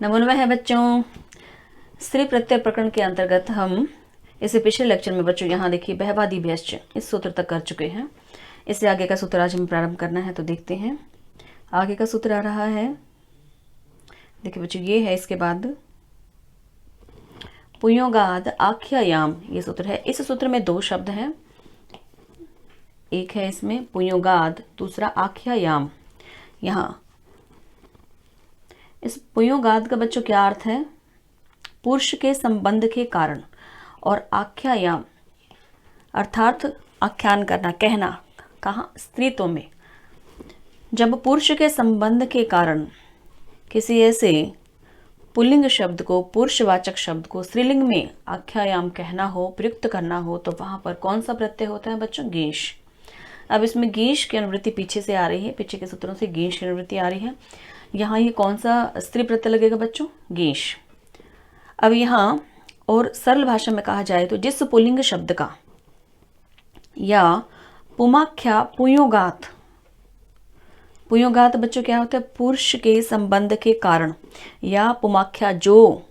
नमोन्वय है बच्चों। स्त्री प्रत्यय प्रकरण के अंतर्गत हम इसे पिछले लेक्चर में बच्चों यहाँ देखिए बहवादी व्यश्च इस सूत्र तक कर चुके हैं। इससे आगे का सूत्र आज हमें प्रारंभ करना है, तो देखते हैं आगे का सूत्र आ रहा है। देखिए बच्चों ये है, इसके बाद पुयोगाद आख्यायाम ये सूत्र है। इस सूत्र में दो शब्द हैं, एक है इसमें पुयोगाद, दूसरा आख्यायाम। यहाँ इस पुयोगाद का बच्चों क्या अर्थ है? पुरुष के संबंध के कारण, और आख्यायाम अर्थात आख्यान करना, कहना। कहाँ? स्त्रीत्व में। जब पुरुष के संबंध के कारण किसी ऐसे पुल्लिंग शब्द को, पुरुषवाचक शब्द को स्त्रीलिंग में आख्यायाम कहना हो, प्रयुक्त करना हो, तो वहां पर कौन सा प्रत्यय होता है बच्चों? गेश। अब इसमें गेश की अनुवृत्ति पीछे से आ रही है, पीछे के सूत्रों से गेश की अनुवृत्ति आ रही है। यहाँ ये कौन सा स्त्री प्रत्यय लगेगा बच्चों? गेश। अब यहाँ और सरल भाषा में कहा जाए तो जिस पुल्लिंग शब्द का या पुमाख्या पुयोगात, पुयोगात बच्चों क्या होता है? पुरुष के संबंध के कारण, या पुमाख्या जो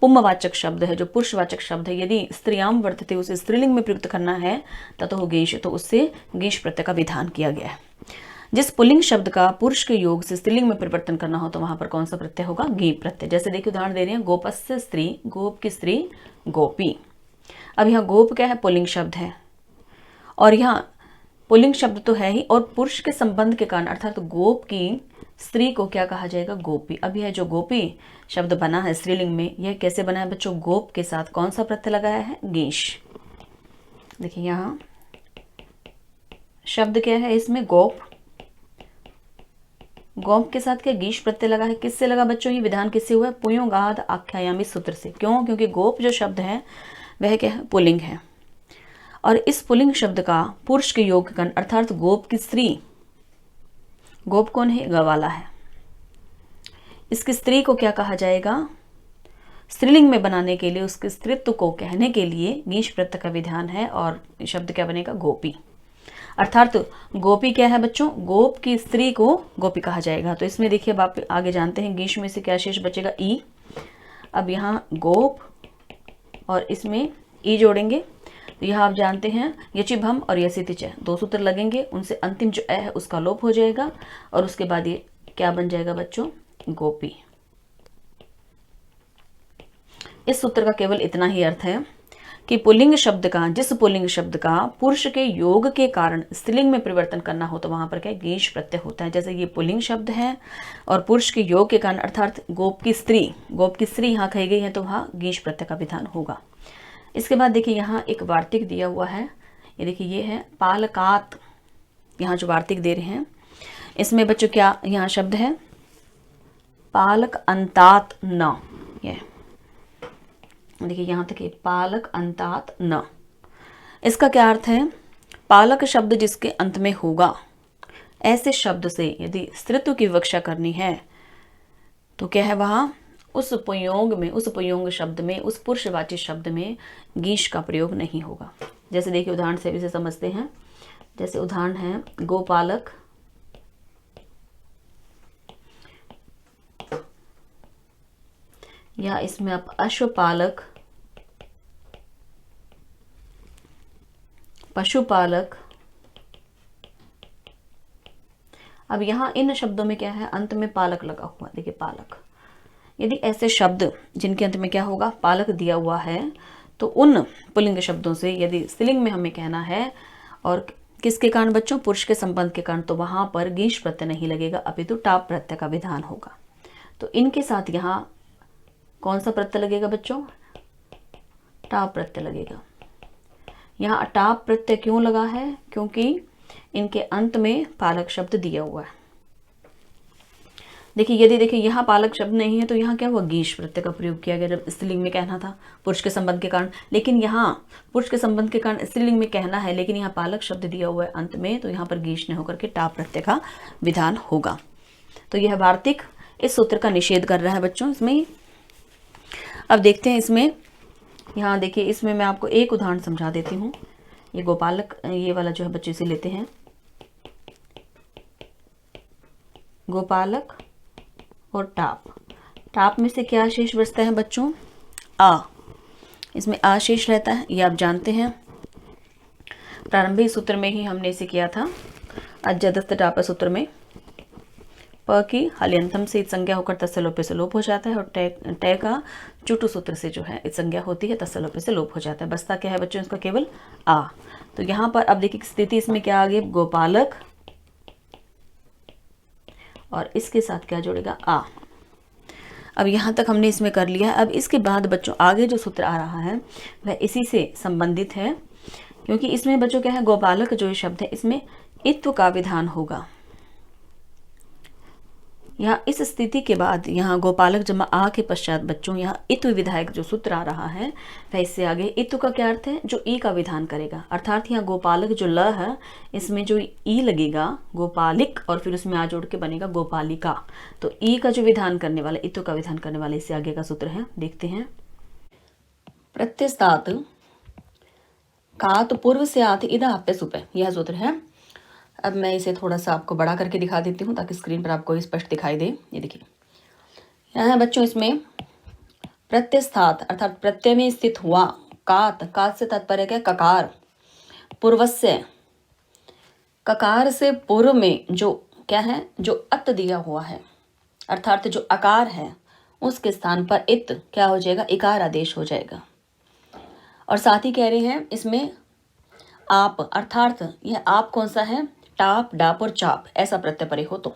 पुमवाचक शब्द है, जो पुरुषवाचक शब्द है, यदि स्त्रियाम वर्तते उसे स्त्रीलिंग में प्रयुक्त करना है ततो गेश, तो उससे गेश प्रत्यय का विधान किया गया है। जिस पुल्लिंग शब्द का पुरुष के योग से स्त्रीलिंग में परिवर्तन करना हो तो वहां पर कौन सा प्रत्यय होगा? गे प्रत्यय। जैसे देखिए उदाहरण दे रहे हैं, गोपस्य स्त्री, गोप की स्त्री गोपी। अब यहाँ गोप क्या है? पुल्लिंग शब्द है, और यहाँ पुल्लिंग शब्द तो है ही, और पुरुष के संबंध के कारण अर्थात गोप की स्त्री को क्या कहा जाएगा? गोपी। अब यह जो गोपी शब्द बना है स्त्रीलिंग में, यह कैसे बना है बच्चों? गोप के साथ कौन सा प्रत्यय लगाया है? गेश। देखिए यहाँ शब्द क्या है इसमें? गोप। गोप के साथ क्या गेश प्रत्यय लगा है? किससे लगा बच्चों? ये विधान किससे हुआ है? पुयोगाद आख्यायामी सूत्र से। क्यों? क्योंकि गोप जो शब्द है वह क्या है? पुल्लिंग है, और इस पुल्लिंग शब्द का पुरुष के योग के कारण अर्थात गोप की स्त्री, गोप कौन है? गवाला है। इसकी स्त्री को क्या कहा जाएगा? स्त्रीलिंग में बनाने के लिए, उसके स्त्रीत्व को कहने के लिए गेश प्रत्यय का विधान है, और शब्द क्या बनेगा? गोपी। अर्थात गोपी क्या है बच्चों? गोप की स्त्री को गोपी कहा जाएगा। तो इसमें देखिए अब आप आगे जानते हैं गेश में से क्या शेष बचेगा? ई। अब यहाँ गोप और इसमें ई जोड़ेंगे, तो यहाँ आप जानते हैं यचिभम और यसितिच दो सूत्र लगेंगे, उनसे अंतिम जो ए है उसका लोप हो जाएगा, और उसके बाद ये क्या बन जाएगा बच्चों? गोपी। इस सूत्र का केवल इतना ही अर्थ है कि पुल्लिंग शब्द का, जिस पुल्लिंग शब्द का पुरुष के योग के कारण स्त्रीलिंग में परिवर्तन करना हो तो वहां पर क्या? गेश प्रत्यय होता है। जैसे ये पुल्लिंग शब्द है और पुरुष के योग के कारण अर्थात गोप की स्त्री, गोप की स्त्री यहाँ कही गई है, तो वहाँ गेश प्रत्यय का विधान होगा। इसके बाद देखिए यहाँ एक वार्तिक दिया हुआ है, ये देखिए ये है पालकात। यहाँ जो वार्तिक दे रहे हैं इसमें बच्चों क्या यहाँ शब्द है? पालक अंतात न। ये देखिए यहाँ तक पालक अंतात न, इसका क्या अर्थ है? पालक शब्द जिसके अंत में होगा, ऐसे शब्द से यदि स्त्रीत्व की विवक्षा करनी है तो क्या है? वहां उस उपयोग में, उस उपयोग शब्द में, उस पुरुषवाची शब्द में गेश का प्रयोग नहीं होगा। जैसे देखिए उदाहरण से इसे समझते हैं। जैसे उदाहरण है गोपालक, या इसमें आप अश्वपालक, पशुपालक। अब यहाँ इन शब्दों में क्या है? अंत में पालक लगा हुआ, देखिए पालक। यदि ऐसे शब्द जिनके अंत में क्या होगा? पालक दिया हुआ है, तो उन पुल्लिंग शब्दों से यदि स्त्रीलिंग में हमें कहना है, और किसके कारण बच्चों? पुरुष के संबंध के कारण, तो वहां पर गेश प्रत्यय नहीं लगेगा, अपितु टाप प्रत्यय का विधान होगा। तो इनके साथ यहाँ कौन सा प्रत्यय लगेगा बच्चों? टाप प्रत्यय लगेगा। यहाँ टाप प्रत्यय क्यों लगा है? क्योंकि इनके अंत में पालक शब्द दिया हुआ है। देखिए यदि देखिए यहाँ पालक शब्द नहीं है तो यहाँ क्या हुआ? गेश प्रत्यय का प्रयोग किया गया जब स्त्रीलिंग में कहना था पुरुष के संबंध के कारण। लेकिन यहाँ पुरुष के संबंध के कारण स्त्रीलिंग में कहना है, लेकिन यहाँ पालक शब्द दिया हुआ है अंत में, तो यहाँ पर गेश न होकर के टाप प्रत्यय का विधान होगा। तो यह वार्तिक इस सूत्र का निषेध कर रहा है बच्चों इसमें। अब देखते हैं इसमें, यहाँ देखिए इसमें मैं आपको एक उदाहरण समझा देती हूँ। ये गोपालक, ये वाला जो है बच्चे इसे लेते हैं, गोपालक और टाप। टाप में से क्या शेष बचता है बच्चों? आ। इसमें आ शेष रहता है, ये आप जानते हैं। प्रारंभिक सूत्र में ही हमने इसे किया था, अजदस्त टाप सूत्र में। प की हल्यंतम से इत संज्ञा होकर तत्सलोपे से लोप हो जाता है, और टे का चुटु सूत्र से जो है इत संज्ञा होती है, तत्सलोपे से लोप हो जाता है। बसता क्या है बच्चों इसका? केवल आ। तो यहाँ पर अब देखिए स्थिति इसमें क्या आ गई? गोपालक, और इसके साथ क्या जुड़ेगा? आ। अब यहाँ तक हमने इसमें कर लिया है। अब इसके बाद बच्चों आगे जो सूत्र आ रहा है वह इसी से संबंधित है, क्योंकि इसमें बच्चों क्या है? गोपालक जो शब्द है इसमें इत्व का विधान होगा। यहाँ इस स्थिति के बाद यहाँ गोपालक जमा आ के पश्चात बच्चों यहाँ इत्व विधायक जो सूत्र आ रहा है वह इससे आगे। इत्व का क्या अर्थ है? जो ई का विधान करेगा, अर्थात यहाँ गोपालक जो ल है इसमें जो ई लगेगा गोपालिक, और फिर उसमें आ जोड़ के बनेगा गोपालिका। तो ई का जो विधान करने वाला, इत्व का विधान करने वाला इससे आगे का सूत्र है, देखते हैं। प्रत्यस्तात कात पूर्व से आत इदा आप्य सुपे, यह सूत्र है। अब मैं इसे थोड़ा सा आपको बड़ा करके दिखा देती हूँ ताकि स्क्रीन पर आपको स्पष्ट दिखाई दे। ये देखिए यहाँ है बच्चों, इसमें प्रत्यस्थात अर्थात प्रत्यय में स्थित हुआ। कात, कात से तात्पर्य क्या? ककार। पूर्वस्य, ककार से पूर्व में जो क्या है? जो अत दिया हुआ है, अर्थात जो अकार है उसके स्थान पर इत क्या हो जाएगा? इकार आदेश हो जाएगा। और साथ ही कह रहे हैं इसमें आप, अर्थात यह आप कौन सा है? टाप, डाप और चाप, ऐसा प्रत्यय परे हो तो।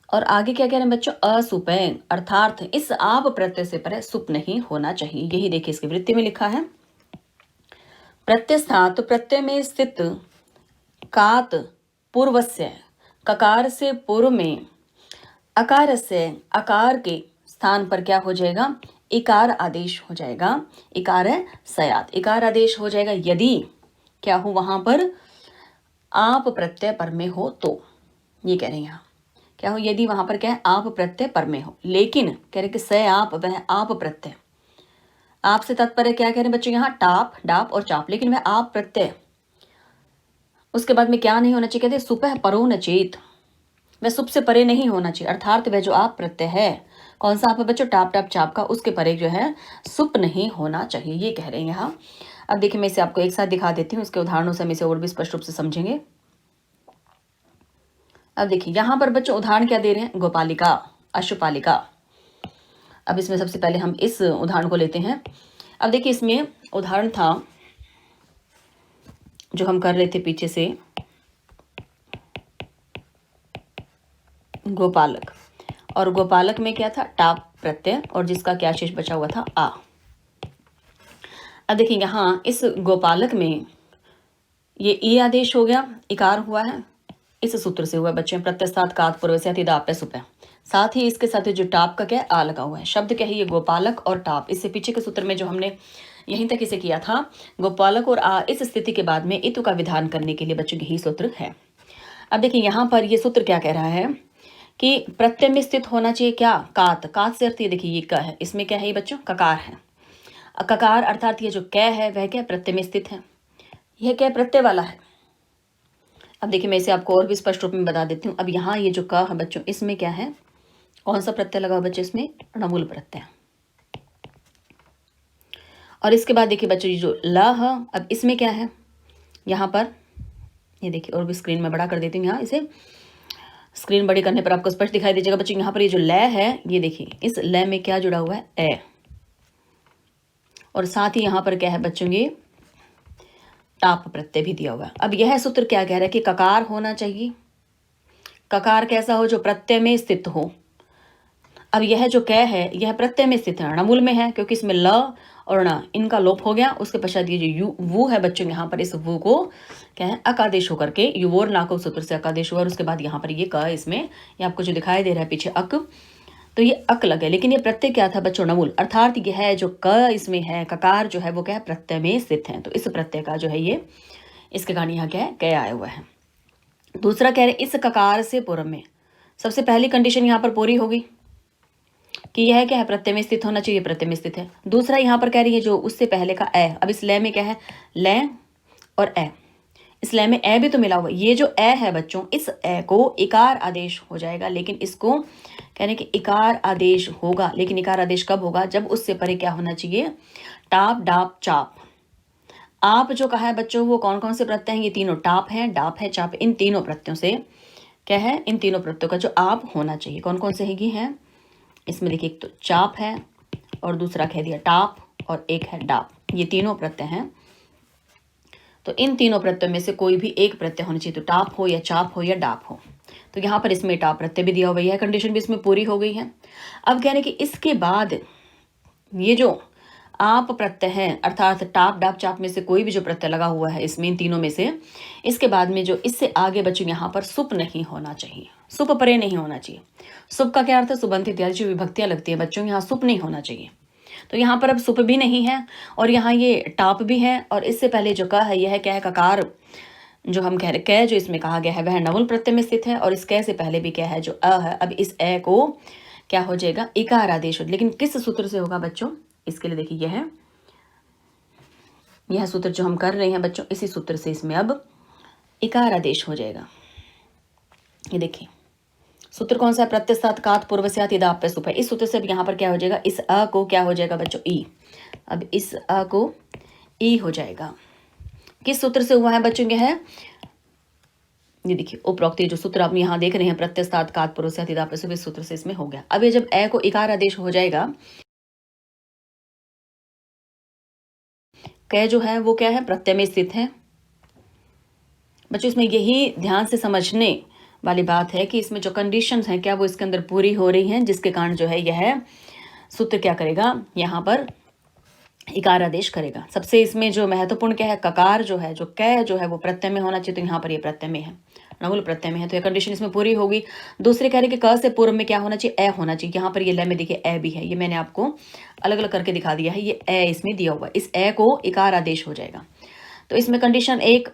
और आगे क्या कह रहे हैं बच्चों? असुपैंग, अर्थात इस आप प्रत्यय से परे सुप नहीं होना चाहिए। यही देखिए इसकी वृत्ति में लिखा है। प्रत्यस्थात, प्रत्यय में स्थित। कात पूर्वस्य, ककार से पूर्व में। अकार से, अकार के स्थान पर क्या हो जाएगा? इकार आदेश हो जाएगा। इकार है सयात, इकार आदेश हो जाएगा यदि क्या हो? वहां पर आप प्रत्यय पर में हो तो। ये कह रहे हैं यहाँ क्या हो? यदि वहां पर क्या है? आप प्रत्यय पर में हो। लेकिन कह रहे कि स आप, वह आप प्रत्यय। आप से तात्पर्य क्या कह रहे हैं बच्चों? यहाँ टाप, डाप और चाप, लेकिन वह आप प्रत्यय। उसके बाद में क्या नहीं होना चाहिए? कहते सुपह परो न चेत, वह सुप से परे नहीं होना चाहिए। अर्थात वह जो आप प्रत्यय है, कौन सा आप है बच्चों? टाप, डाप, चाप का, उसके परे जो है सुप नहीं होना चाहिए। ये कह रहे हैं यहाँ। अब देखिए मैं इसे आपको एक साथ दिखा देती हूँ, इसके उदाहरणों से हम इसे और भी स्पष्ट रूप से समझेंगे। अब देखिए यहाँ पर बच्चों उदाहरण क्या दे रहे हैं? गोपालिका, अश्वपालिका। अब इसमें सबसे पहले हम इस उदाहरण को लेते हैं। अब देखिए इसमें उदाहरण था जो हम कर रहे थे पीछे से, गोपालक। और गोपालक में क्या था? टाप प्रत्यय, और जिसका क्या शेष बचा हुआ था? आ। अब देखिए यहाँ इस गोपालक में ये ई आदेश हो गया, इकार हुआ है, इस सूत्र से हुआ बच्चे। प्रत्यस्तात कात पूर्व से अतिदाप्य सुपे। साथ ही इसके साथ जो टाप का क्या? आ लगा हुआ है। शब्द क्या है? ये गोपालक और टाप। इससे पीछे के सूत्र में जो हमने यहीं तक इसे किया था, गोपालक और आ, इस स्थिति के बाद में इतु का विधान करने के लिए बच्चों यही सूत्र है। अब देखिए यहाँ पर ये सूत्र क्या कह रहा है कि प्रत्यय में स्थित होना चाहिए क्या? कात। कात से अर्थ ये देखिए ये क है, इसमें क्या है ये बच्चों? ककार है। ककार अर्थात ये जो कै है वह क्या? प्रत्यय में स्थित है। यह क्या? प्रत्यय वाला है। अब देखिए मैं इसे आपको और भी स्पष्ट रूप में बता देती हूँ। अब यहाँ ये जो क है बच्चों, इसमें क्या है? कौन सा प्रत्यय लगा हुआ बच्चों? इसमें णमूल प्रत्यय। और इसके बाद देखिए बच्चों ये जो ल है, अब इसमें क्या है? यहाँ पर ये देखिए, और भी स्क्रीन में बड़ा कर देती हूँ। यहाँ इसे स्क्रीन बड़ी करने पर आपको स्पष्ट दिखाई दीजिएगा बच्चों। यहाँ पर ये जो ल है, ये देखिए इस ल में क्या जुड़ा हुआ है? ए। और साथ ही यहाँ पर क्या है बच्चों? ये टाप प्रत्यय भी दिया हुआ है। अब यह सूत्र क्या कह रहा है कि ककार होना चाहिए। ककार कैसा हो? जो प्रत्यय में स्थित हो। अब यह जो कै है यह प्रत्यय में स्थित है, णमूल में है, क्योंकि इसमें ल और ण इनका लोप हो गया। उसके पश्चात ये जो यू वो है बच्चों, यहाँ पर इस वो को क्या है? अकादेश होकर के युवोर नाको सूत्र से अकादेश हुआ। और उसके बाद यहाँ पर ये क, इसमें ये आपको जो दिखाई दे रहा है पीछे अक, तो ये अक लगे। लेकिन ये प्रत्यय क्या था बच्चों? णमूल। अर्थात यह है जो क इसमें है, ककार जो है वो क्या है? प्रत्यय में स्थित है। तो इस प्रत्यय का जो है ये, इसके कारण यहाँ क्या है? कै आया हुआ है। दूसरा कह रहे इस ककार से पूर्व में। सबसे पहली कंडीशन यहाँ पर पूरी होगी कि यह क्या है? प्रत्यय में स्थित होना चाहिए, प्रत्यय में स्थित है। दूसरा यहाँ पर कह रही है जो उससे पहले का ए। अब इस लय में क्या है? लय और ए। इस लय में ए भी तो मिला हुआ। ये जो ए है बच्चों, इस ए को इकार आदेश हो जाएगा, लेकिन इसको कह रहे हैं कि इकार आदेश होगा, लेकिन इकार आदेश कब होगा? जब उससे परे क्या होना चाहिए? टाप, डाप, चाप। आप जो कहा है बच्चों वो कौन कौन से प्रत्यय हैं? ये तीनों टाप हैं, डाप है, चाप। इन तीनों प्रत्ययों से क्या है? इन तीनों प्रत्ययों का जो आप होना चाहिए। कौन कौन से हैं? इसमें देखिए, एक तो चाप है और दूसरा कह दिया टाप और एक है डाप। ये तीनों प्रत्यय हैं। तो इन तीनों प्रत्ययों में से कोई भी एक प्रत्यय होना चाहिए, तो टाप हो या चाप हो या डाप हो। तो यहाँ पर इसमें टाप प्रत्यय भी दिया हुआ है, कंडीशन भी इसमें पूरी हो गई है। अब कह रहे हैं कि इसके बाद ये जो आप प्रत्यय है, अर्थात टाप, डाप, चाप में से कोई भी जो प्रत्यय लगा हुआ है इसमें, इन तीनों में से, इसके बाद में जो इससे आगे बच्चों यहाँ पर सुप नहीं होना चाहिए, सुप परे नहीं होना चाहिए। सुप का क्या अर्थ है? सुबंत इत्यादि जो विभक्तियां लगती है बच्चों, यहाँ सुप नहीं होना चाहिए। तो यहाँ पर अब सुप भी नहीं है और यहाँ ये टाप भी है, और इससे पहले जो क है यह है क्या है? ककार। जो हम कह रहे कै जो इसमें कहा गया है वह नवुल प्रत्यय में स्थित है, और इस कै से पहले भी क्या है? जो अ है। अब इस ए को क्या हो जाएगा? इकार आदेश हो। लेकिन किस सूत्र से होगा बच्चों? इसके लिए देखिए, यह सूत्र जो हम कर रहे हैं बच्चों, इसी सूत्र से इसमें अब इकार आदेश हो जाएगा। ये देखिए सूत्र कौन सा? प्रत्यस्तात् कात पूर्वस्यात् इदाप्य सुप है। इस सूत्र से अब यहाँ पर क्या हो जाएगा? इस अ को क्या हो जाएगा बच्चों? ई। अब इस अ को ई हो जाएगा। किस सूत्र से हुआ है बच्चों? यह है, ये देखिए उपरोक्त जो सूत्र आप यहाँ देख रहे हैं, प्रत्यस्तात् कात पूर्वस्यात् इदाप्य सुप, इस सूत्र से इसमें हो गया। अब ये जब ए को इकार आदेश हो जाएगा, कै जो है वो क्या है? प्रत्यय में स्थित है बच्चों। इसमें यही ध्यान से समझने वाली बात है कि इसमें जो कंडीशंस हैं क्या वो इसके अंदर पूरी हो रही हैं, जिसके कारण जो है यह सूत्र क्या करेगा? यहाँ पर इकार आदेश करेगा। सबसे इसमें जो महत्वपूर्ण क्या है? ककार जो है, जो कै जो है वो प्रत्यय में होना चाहिए, तो यहाँ पर ये प्रत्यय में है, नवुल प्रत्यय में है, तो ये कंडीशन इसमें पूरी होगी। दूसरे कह रहे कि क से पूर्व में क्या होना चाहिए? ए होना चाहिए। यहाँ पर ये ल में देखिए ए भी है, ये मैंने आपको अलग अलग करके दिखा दिया है, ये ए इसमें दिया हुआ है। इस ए को इकार आदेश हो जाएगा। तो इसमें कंडीशन एक,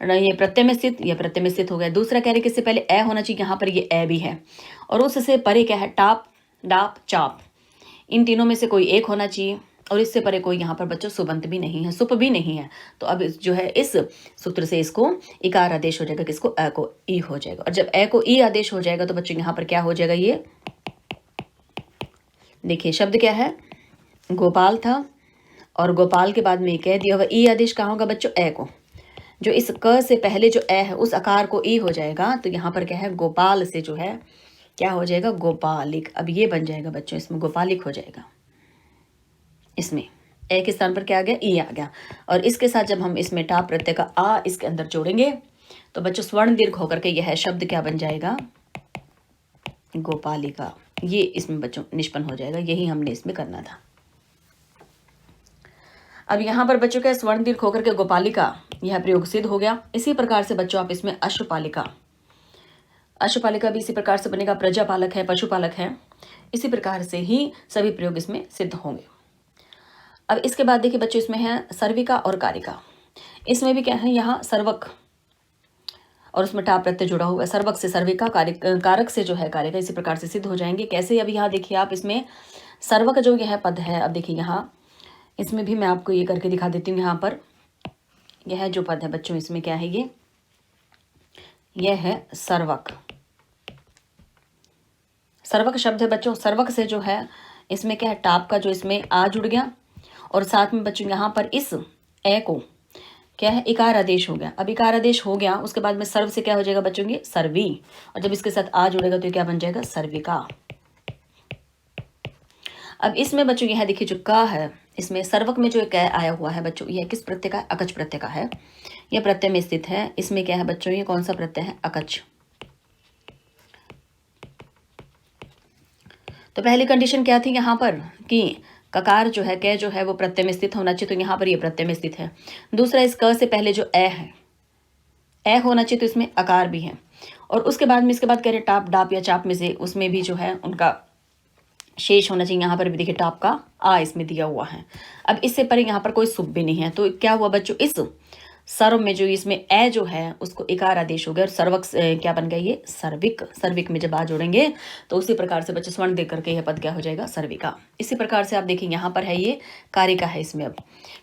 ये प्रत्यय में स्थित, यह प्रत्यय में स्थित हो गया। दूसरा कह रहे कि इससे पहले ए होना चाहिए, यहाँ पर ये ए भी है, और उससे परे क्या है? टाप, डाप, चाप। इन तीनों में से कोई एक होना चाहिए, और इससे परे कोई यहाँ पर बच्चों सुबंत भी नहीं है, सुप भी नहीं है। तो अब जो है इस सूत्र से इसको इकार आदेश हो जाएगा, किसको? ए को ई हो जाएगा। और जब ए को ई आदेश हो जाएगा तो बच्चों यहाँ पर क्या हो जाएगा? ये देखिए शब्द क्या है? गोपाल था, और गोपाल के बाद में कह दिया हुआ ई आदेश कहाँ होगा बच्चों? ए को। जो इस क से पहले जो ए है उस आकार को ई हो जाएगा, तो यहाँ पर क्या है? गोपाल से जो है क्या हो जाएगा? गोपालिक। अब ये बन जाएगा बच्चों, इसमें गोपालिक हो जाएगा। इसमें ए के स्थान पर क्या आ गया? ई आ गया। और इसके साथ जब हम इसमें टाप प्रत्यय का आ इसके अंदर जोड़ेंगे तो बच्चों स्वर्ण दीर्घ होकर के यह शब्द क्या बन जाएगा? गोपालिका। ये इसमें बच्चों निष्पन्न हो जाएगा। यही हमने इसमें करना था। अब यहाँ पर बच्चों का स्वर्ण दीर्घ होकर के गोपालिका यह प्रयोग सिद्ध हो गया। इसी प्रकार से बच्चों आप इसमें अश्वपालिका, अश्वपालिका भी इसी प्रकार से बनेगा। प्रजापालक है, पशुपालक है, इसी प्रकार से ही सभी प्रयोग इसमें सिद्ध होंगे। अब इसके बाद देखिए बच्चों इसमें है सर्विका और कारिका। इसमें भी क्या है? यहाँ सर्वक और उसमें टाप प्रत्यय जुड़ा हुआ है। सर्वक से सर्विका, कारक से जो है कारिका, इसी प्रकार से सिद्ध हो जाएंगे। कैसे? अब यहाँ देखिए आप इसमें सर्वक जो यह पद है, अब देखिए यहाँ इसमें भी मैं आपको ये करके दिखा देती हूँ। यहाँ पर यह जो पद है बच्चों, इसमें क्या है? यह है सर्वक। सर्वक शब्द है बच्चों। सर्वक से जो है इसमें क्या है? टाप का जो इसमें आ जुड़ गया, और साथ में बच्चों यहाँ पर इस ए को क्या है? इकार आदेश हो गया। अब इकार आदेश हो गया, उसके बाद में सर्व से क्या हो जाएगा बच्चों? ये सर्वी, और जब इसके साथ आ जुड़ेगा तो क्या बन जाएगा? सर्विका। अब इसमें बच्चों यह देखिए जो का है, इसमें सर्वक में जो कै आया हुआ है बच्चों, यह किस प्रत्यय का है? अकच प्रत्यय का है। यह प्रत्यय में स्थित है। इसमें क्या है बच्चों? ये कौन सा प्रत्यय है? अकच। तो पहली कंडीशन क्या थी यहाँ पर? कि ककार जो है, कै जो है वो प्रत्यय में स्थित होना चाहिए, तो यहाँ पर ये प्रत्यय में स्थित है। दूसरा, इस क से पहले जो ए है, ए होना चाहिए, तो इसमें आकार भी है। और उसके बाद में इसके बाद कह रहे टाप, डाप या चाप में से उसमें भी जो है उनका शेष होना चाहिए। यहाँ पर भी देखिए टाप का आ इसमें दिया हुआ है। अब इससे परे यहाँ पर कोई सुप भी नहीं है, तो क्या हुआ बच्चों? इस सर्व में जो इसमें ए जो है उसको इकार आदेश हो गया, और सर्वक क्या बन गया? ये सर्विक। सर्विक में जब आ जोड़ेंगे तो उसी प्रकार से बच्चे स्वर्ण देख करके यह पद क्या हो जाएगा? सर्विका। इसी प्रकार से आप देखिए यहाँ पर है ये कारिका है। इसमें अब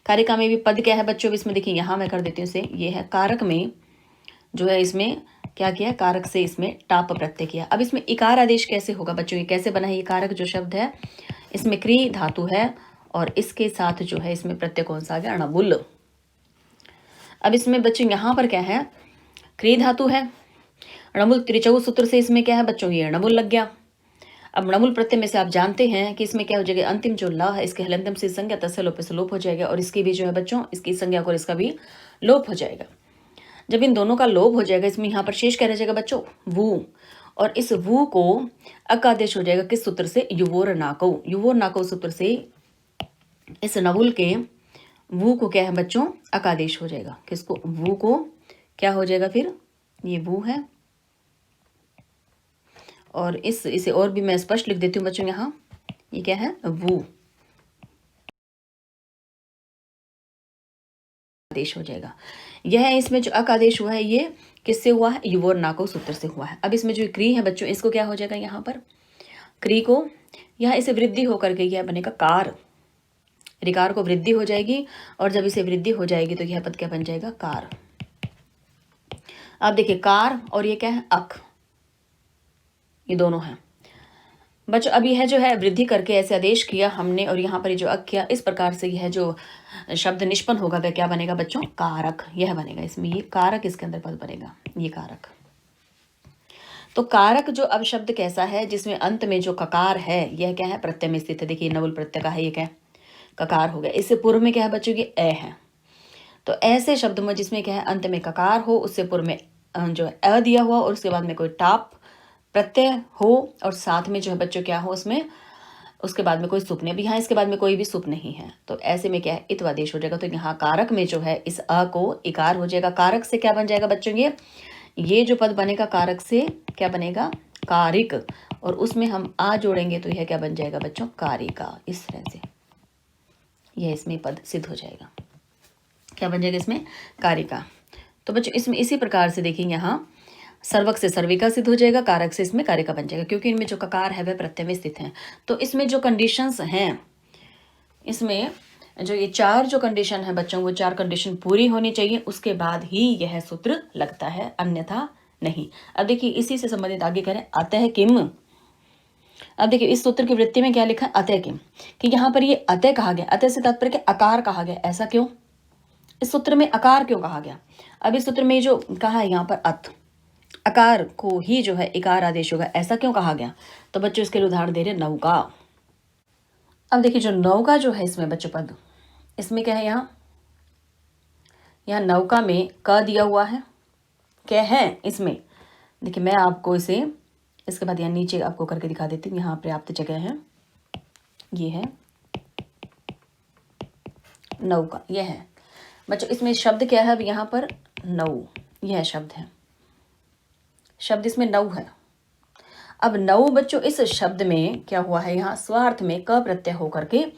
कारिका में भी पद क्या है बच्चों? इसमें देखिए यहाँ मैं कर देती हूँ इसे, ये है कारक में जो है इसमें क्या किया, कारक से इसमें टाप प्रत्यय किया। अब इसमें इकार आदेश कैसे होगा बच्चों, ये कैसे बना है, ये कारक जो शब्द है इसमें क्री धातु है और इसके साथ जो है इसमें प्रत्यय कौन सा आ गया, अणबुल। अब इसमें बच्चों यहाँ पर क्या है, क्री धातु है, अणबुल त्रिचौ सूत्र से इसमें क्या है बच्चों, ये अणबुल लग गया। अब अणबुल प्रत्यय में से आप जानते हैं कि इसमें क्या हो जाएगा, अंतिम जो ल है इसके हलंतम से संज्ञा तस्य लोप से लोप हो जाएगा और इसकी भी जो है बच्चों, इसकी संज्ञा को इसका भी लोप हो जाएगा। जब इन दोनों का लोप हो जाएगा, इसमें यहाँ पर शेष क्या रह जाएगा बच्चों, वू, और इस वू को अकादेश हो जाएगा किस सूत्र से, युवोर नाकौ, युवोर नाकौ सूत्र से इस नवुल के वू को क्या है बच्चों, अकादेश हो जाएगा। किसको, वू को क्या हो जाएगा फिर, ये वू है और इसे और भी मैं स्पष्ट लिख देती हूँ बच्चों, यहाँ ये क्या है, वू आदेश हो जाएगा। यह इसमें जो अक आदेश हुआ है ये किससे हुआ है, युवोर नाको सूत्र से हुआ है। अब इसमें जो क्री है बच्चों, इसको क्या हो जाएगा, यहाँ पर क्री को यहाँ इसे वृद्धि होकर के यह बनेगा कार, रिकार को वृद्धि हो जाएगी और जब इसे वृद्धि हो जाएगी तो यह पद क्या बन जाएगा, कार। अब देखिए कार और ये क्या है, अक, ये दोनों हैं बच्चों। अब यह जो है वृद्धि करके ऐसे आदेश किया हमने और यहाँ पर जो अक किया, इस प्रकार से यह जो शब्द निष्पन्न होगा वह क्या बनेगा बच्चों, कारक, यह बनेगा। इसमें ये कारक इसके अंदर पद बनेगा, ये कारक। तो कारक जो अब शब्द कैसा है, जिसमें अंत में जो ककार है यह क्या है, प्रत्यय में स्थित है। देखिए नवुल प्रत्यय का है, ये क्या है, ककार हो गया। इससे पूर्व में क्या है बच्चों, ये ए है। तो ऐसे शब्द में जिसमें क्या है अंत में ककार हो, उससे पूर्व में जो है अ दिया हुआ और उसके बाद में कोई टाप प्रत्यय हो और साथ में जो है बच्चों क्या हो उसमें, उसके बाद में कोई सुप नहीं, अभी यहाँ इसके बाद में कोई भी सुप नहीं है, तो ऐसे में क्या है, इत्वादेश हो जाएगा। तो यहाँ कारक में जो है इस अ को इकार हो जाएगा। कारक से क्या बन जाएगा बच्चों, ये जो पद बनेगा कारक से क्या बनेगा, कारिक, और उसमें हम आ जोड़ेंगे तो यह क्या बन जाएगा बच्चों, कारिका। इस तरह से यह इसमें पद सिद्ध हो जाएगा। क्या बन जाएगा इसमें, कारिका। तो बच्चों इसमें इसी प्रकार से देखिए, यहाँ सर्वक से सर्विका सिद्ध हो जाएगा, कारक से इसमें कारिका बन जाएगा, क्योंकि इनमें जो ककार है वह प्रत्यय में स्थित है। तो इसमें जो कंडीशंस हैं, इसमें जो ये चार जो कंडीशन है बच्चों, वो चार कंडीशन पूरी होनी चाहिए, उसके बाद ही यह सूत्र लगता है, अन्यथा नहीं। अब देखिए इसी से संबंधित आगे करें, अतः किम। अब देखिए इस सूत्र की वृत्ति में क्या लिखा है, अतः किम, कि यहाँ पर ये अतः कहा गया, अतः से तात्पर्य क्या, अकार कहा गया। ऐसा क्यों, इस सूत्र में अकार क्यों कहा गया। अब इस सूत्र में जो कहा है यहाँ पर अत, अकार को ही जो है इकार आदेश होगा, ऐसा क्यों कहा गया। तो बच्चों इसके लिए उदाहरण दे रहे नौका। अब देखिए जो नौका जो है इसमें बच्चों पद, इसमें क्या है, यहाँ नौका में क दिया हुआ है, क्या है इसमें, देखिए मैं आपको इसे इसके बाद यहाँ नीचे आपको करके दिखा देती हूँ, यहाँ पर्याप्त जगह है, ये है नौका, यह है बच्चों। इसमें शब्द क्या है, अब यहाँ पर नौ, यह शब्द है, शब्द इसमें नौ है। अब नौ बच्चों इस शब्द में क्या हुआ है, यहाँ स्वार्थ में क प्रत्यय होकर के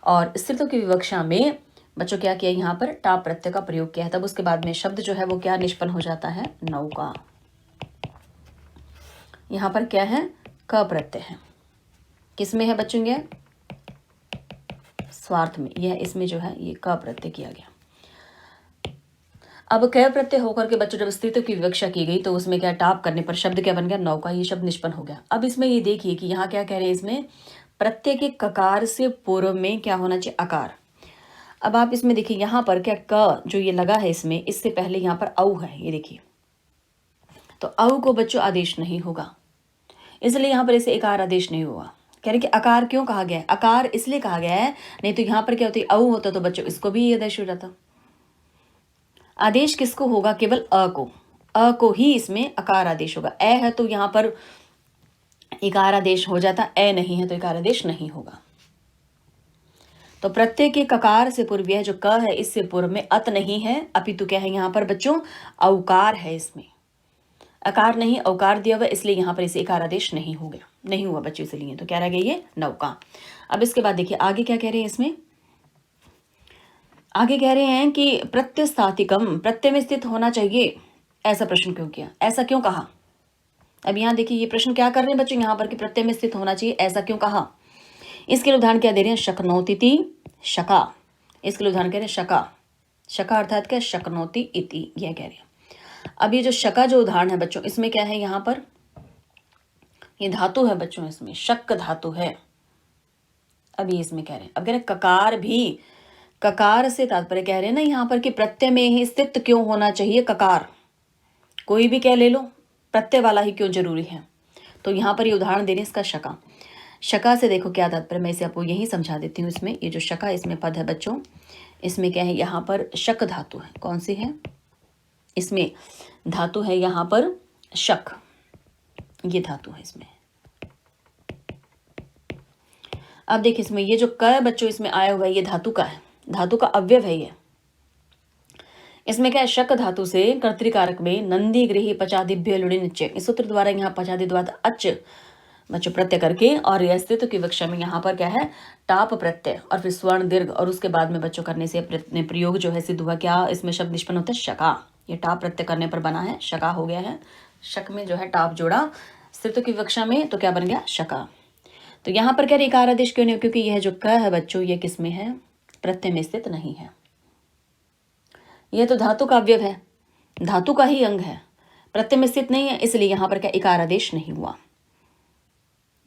और स्त्रीत्व की विवक्षा में बच्चों क्या किया, यहाँ पर टाप प्रत्यय का प्रयोग किया है। तब उसके बाद में शब्द जो है वो क्या निष्पन्न हो जाता है, नौका। यहाँ पर क्या है, क प्रत्यय है, किसमें है बच्चों, ये स्वार्थ में, यह इसमें जो है ये क प्रत्यय किया गया। अब क प्रत्यय होकर के बच्चों जब स्त्रीत्व की विवक्षा की गई तो उसमें क्या टाप करने पर शब्द क्या बन गया, नौका, ये शब्द निष्पन्न हो गया। अब इसमें ये देखिए कि यहाँ क्या कह रहे हैं, इसमें प्रत्यय के ककार से पूर्व में क्या होना चाहिए, अकार। अब आप इसमें देखिए यहाँ पर क्या क जो ये लगा है इसमें, इससे पहले यहाँ पर औ है, ये देखिए, तो औ को बच्चों आदेश नहीं होगा, इसलिए यहाँ पर इसे इकार आदेश नहीं हुआ। कह रहे कि अकार क्यों कहा गया है, अकार इसलिए कहा गया है, नहीं तो यहाँ पर क्या होती, औ होता तो बच्चों इसको भी आदेश हो जाता। आदेश किसको होगा, केवल अ को, अ को ही इसमें अकार आदेश होगा। ए है तो यहाँ पर इकार आदेश हो जाता, ए नहीं है तो इकार आदेश नहीं होगा। तो प्रत्यय के ककार से पूर्व यह जो क है इससे पूर्व में अत नहीं है, अपितु क्या है यहाँ पर बच्चों, औकार है, इसमें अकार नहीं औकार दिया हुआ, इसलिए यहाँ पर इसे इकार आदेश नहीं हो गया, नहीं हुआ बच्चों, इसलिए तो क्या रह गया, ये नौका। अब इसके बाद देखिए आगे क्या कह रहे हैं, इसमें आगे कह रहे हैं कि प्रत्ययस्थातिकम, प्रत्यय में स्थित होना चाहिए। ऐसा प्रश्न क्यों किया, ऐसा क्यों कहा। अब यहाँ देखिए ये प्रश्न क्या कर रहे हैं बच्चों, यहाँ पर कि प्रत्यय में स्थित होना चाहिए, ऐसा क्यों कहा। इसके लिए उदाहरण क्या दे रहे हैं, शक्नोति शका, इसके लिए उदाहरण कह रहे हैं शका, शका अर्थात क्या, शक्नोति इति, यह कह रहे हैं। अब ये जो शका जो उदाहरण है बच्चों, इसमें क्या है, यहाँ पर ये धातु है बच्चों, इसमें शक धातु है। अब ये इसमें कह रहे हैं, अब कह रहे हैं ककार भी, ककार से तात्पर्य कह रहे हैं ना यहाँ पर कि प्रत्यय में ही स्थित क्यों होना चाहिए ककार, कोई भी क्या ले लो, प्रत्यय वाला ही क्यों जरूरी है। तो यहाँ पर ये उदाहरण दे रहे हैं इसका शका। शका से देखो क्या तात्पर्य, मैं इसे आपको यही समझा देती हूँ। इसमें ये जो शका इसमें पद है बच्चों, इसमें क्या है, यहाँ पर शक धातु है। कौन सी है, इसमें धातु है यहाँ पर शक, ये धातु है इसमें। अब देखिए इसमें ये जो क बच्चों इसमें आया हुआ है, ये धातु का है, धातु का अवयव है ये। इसमें क्या है, शक धातु से कर्तृकारक में नंदी गृही पचादिभ्य लुड़िनिच, इस सूत्र द्वारा यहाँ पचादि द्वारा अच बच्चों प्रत्यय करके, और यह अस्तित्व की विवक्षा में यहाँ पर क्या है, टाप प्रत्यय और फिर स्वर्ण दीर्घ, और उसके बाद में बच्चों करने से प्रयोग जो है सिद्ध हुआ। क्या इसमें शब्द निष्पन्न होता है, शका। ये टाप प्रत्यय करने पर बना है, शका हो गया है। शक में जो है टाप जोड़ा अस्तित्व की विवक्षा में, तो क्या बन गया, शका। तो यहाँ पर क्या इकार आदेश क्यों नहीं, क्योंकि यह जो क है बच्चों, ये किस में है, प्रत्यय में स्थित नहीं है। यह तो धातु का अवयव है, धातु का ही अंग है, प्रत्यय में स्थित नहीं है, इसलिए यहाँ पर क्या इकार आदेश नहीं हुआ।